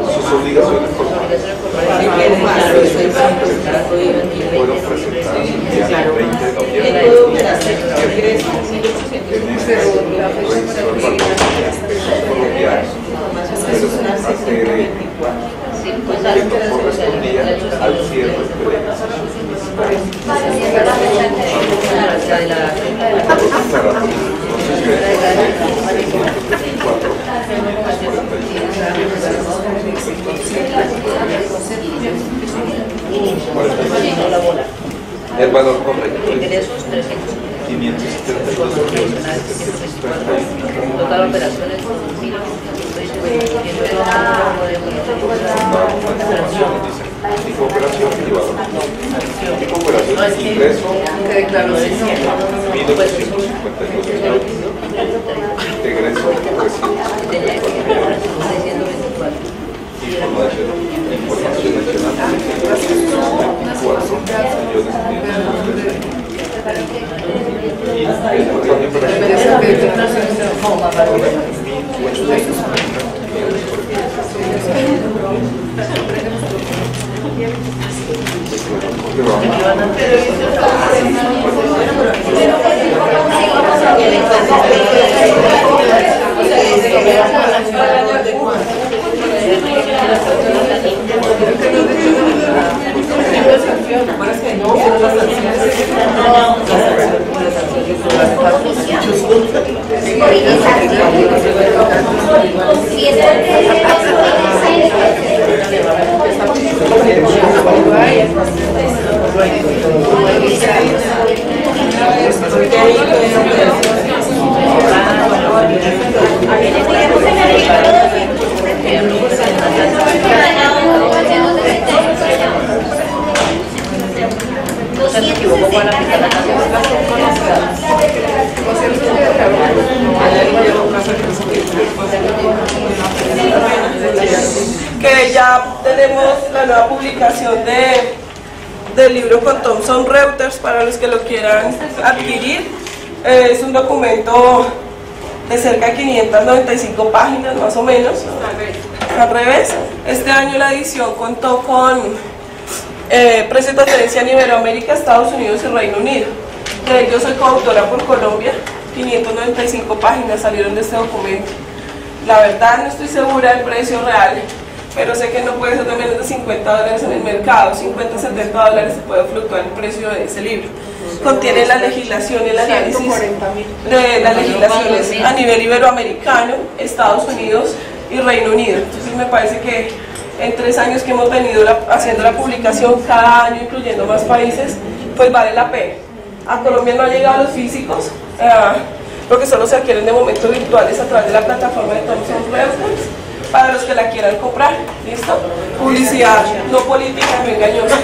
Sus obligaciones fueron presentadas el día 20 de noviembre en este registro de pesos colombianos, que no correspondía al cierre de el valor correcto es 572 millones. Total operaciones tipo operación y valor. Tipo operación ingreso 1.852 euros. Egreso información nacional 4 millones y el total de no Que ya tenemos la nueva publicación del libro con Thomson Reuters para los que lo quieran adquirir. Es un documento de cerca de 595 páginas más o menos, al revés. Este año la edición contó con precio de transferencia en Iberoamérica, Estados Unidos y Reino Unido. Yo soy coautora por Colombia, 595 páginas salieron de este documento. La verdad no estoy segura del precio real, pero sé que no puede ser de menos de $50 en el mercado. $50, $70 se puede fluctuar el precio de ese libro. Contiene la legislación y el análisis de las legislaciones a nivel iberoamericano, Estados Unidos y Reino Unido. Entonces me parece que en 3 años que hemos venido haciendo la publicación cada año, incluyendo más países, pues vale la pena. A Colombia no han llegado los físicos, porque solo se adquieren de momento virtuales a través de la plataforma de Thomson Reuters, para los que la quieran comprar. ¿Listo? Publicidad no política, no engañosa.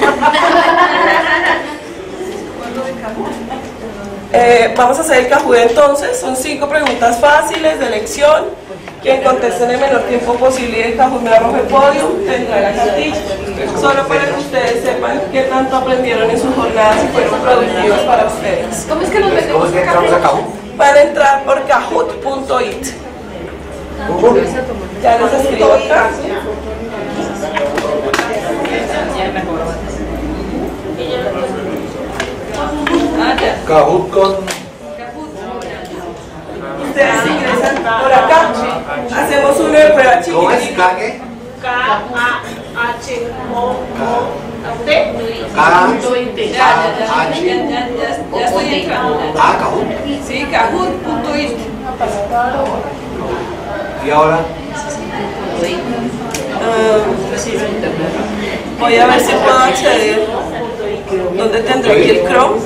Vamos a hacer el Kahoot entonces. Son 5 preguntas fáciles de elección. Quien conteste en el menor tiempo posible y el Kahoot me arroje el podio, tendrá la cartilla. Solo para que ustedes sepan qué tanto aprendieron en sus jornadas y fueron productivos para ustedes. ¿Cómo es que nos metemos a Kahoot? Van a entrar por kahoot.it. Ya les escribo acá. Kahoot con... Ustedes ingresan por acá. Hacemos una de prueba chiquitita. ¿Cómo es? ¿K-qué? K-A-H-O-O-T. Ya estoy entrando. Ah, Kahoot. Sí, kahoot.it. ¿Y ahora? Voy a ver si puedo acceder. ¿Dónde tendré aquí el Chrome?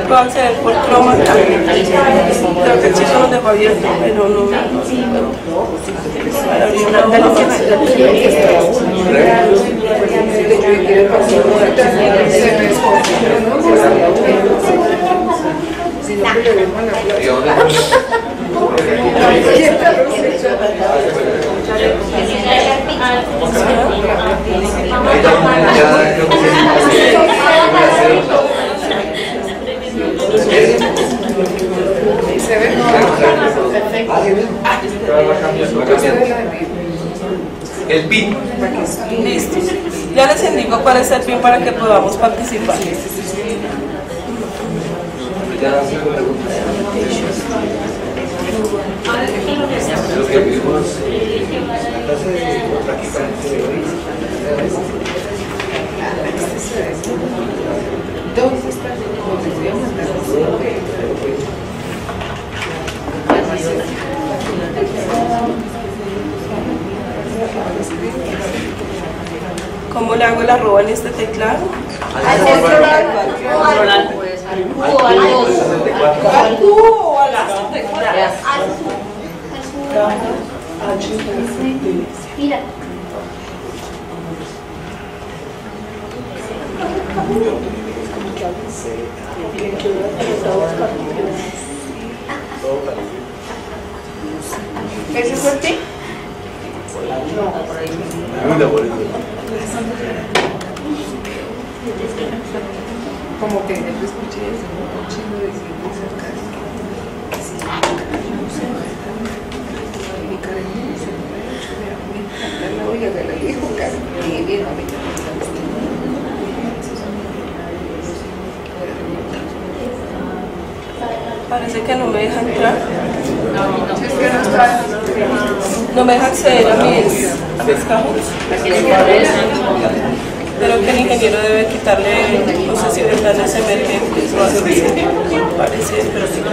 Puedo acceder por Chrome acá. Creo que el chico nos dejó abierto, pero no. Para abrir una hoja más. ¿Y dónde? ¿Se ve? El PIN. Listo. Ya les indico cuál es el PIN para que podamos participar. Lo que vimos la clase de ¿Dónde está? ¿Cómo le hago el arroba en este teclado? Mira. ¿Ese es el ti? muy laborido. Como que escuché eso, un chingo de cerca. Mi cariño se me la olla de la dijo casi bien a mí. Parece que no me deja entrar. Es que no está. No me deja acceder a mis Kahoots. Creo que el ingeniero debe quitarle, no sé si ventanas emergentes o algo así. Parece, pero sí que lo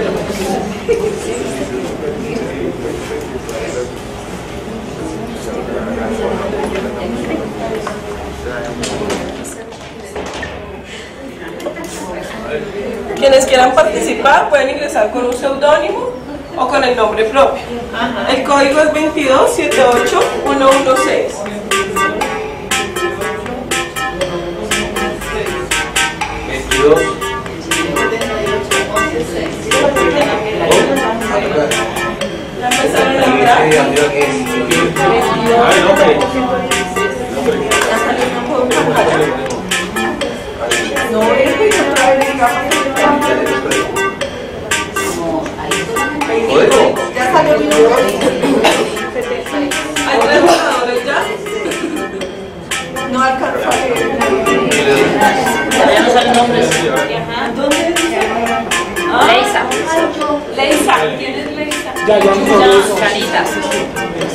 Quienes quieran participar pueden ingresar con un seudónimo o con el nombre propio. El código es 2278116. Ya salió el número. ¿Hay tres jugadores ya? No alcanzó a leer. Ya no salen nombres. ¿Dónde? Leisa. Leisa. ¿Quién es Leisa? Canita.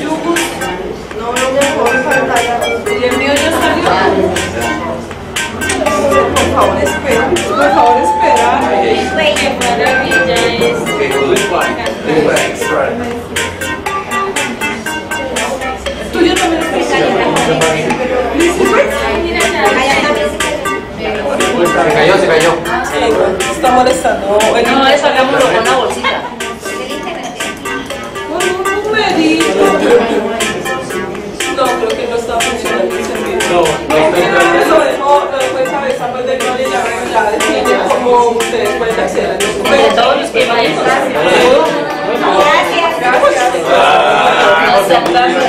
Yugus. No me dejó en pantalla. ¿Y el mío ya salió? Por favor, espera. Por favor, espera. Qué maravilla es. ¿Tuyo también es Se cayó. Está molestando. No, eso hagámoslo con una bolsita. Con un numerito. No, creo que no está funcionando el servicio. Lo dejo en cabeza pues de Gloria y ya define cómo ustedes pueden acceder a los De documentos. todos los que vayan. Gracias. Nos saltamos.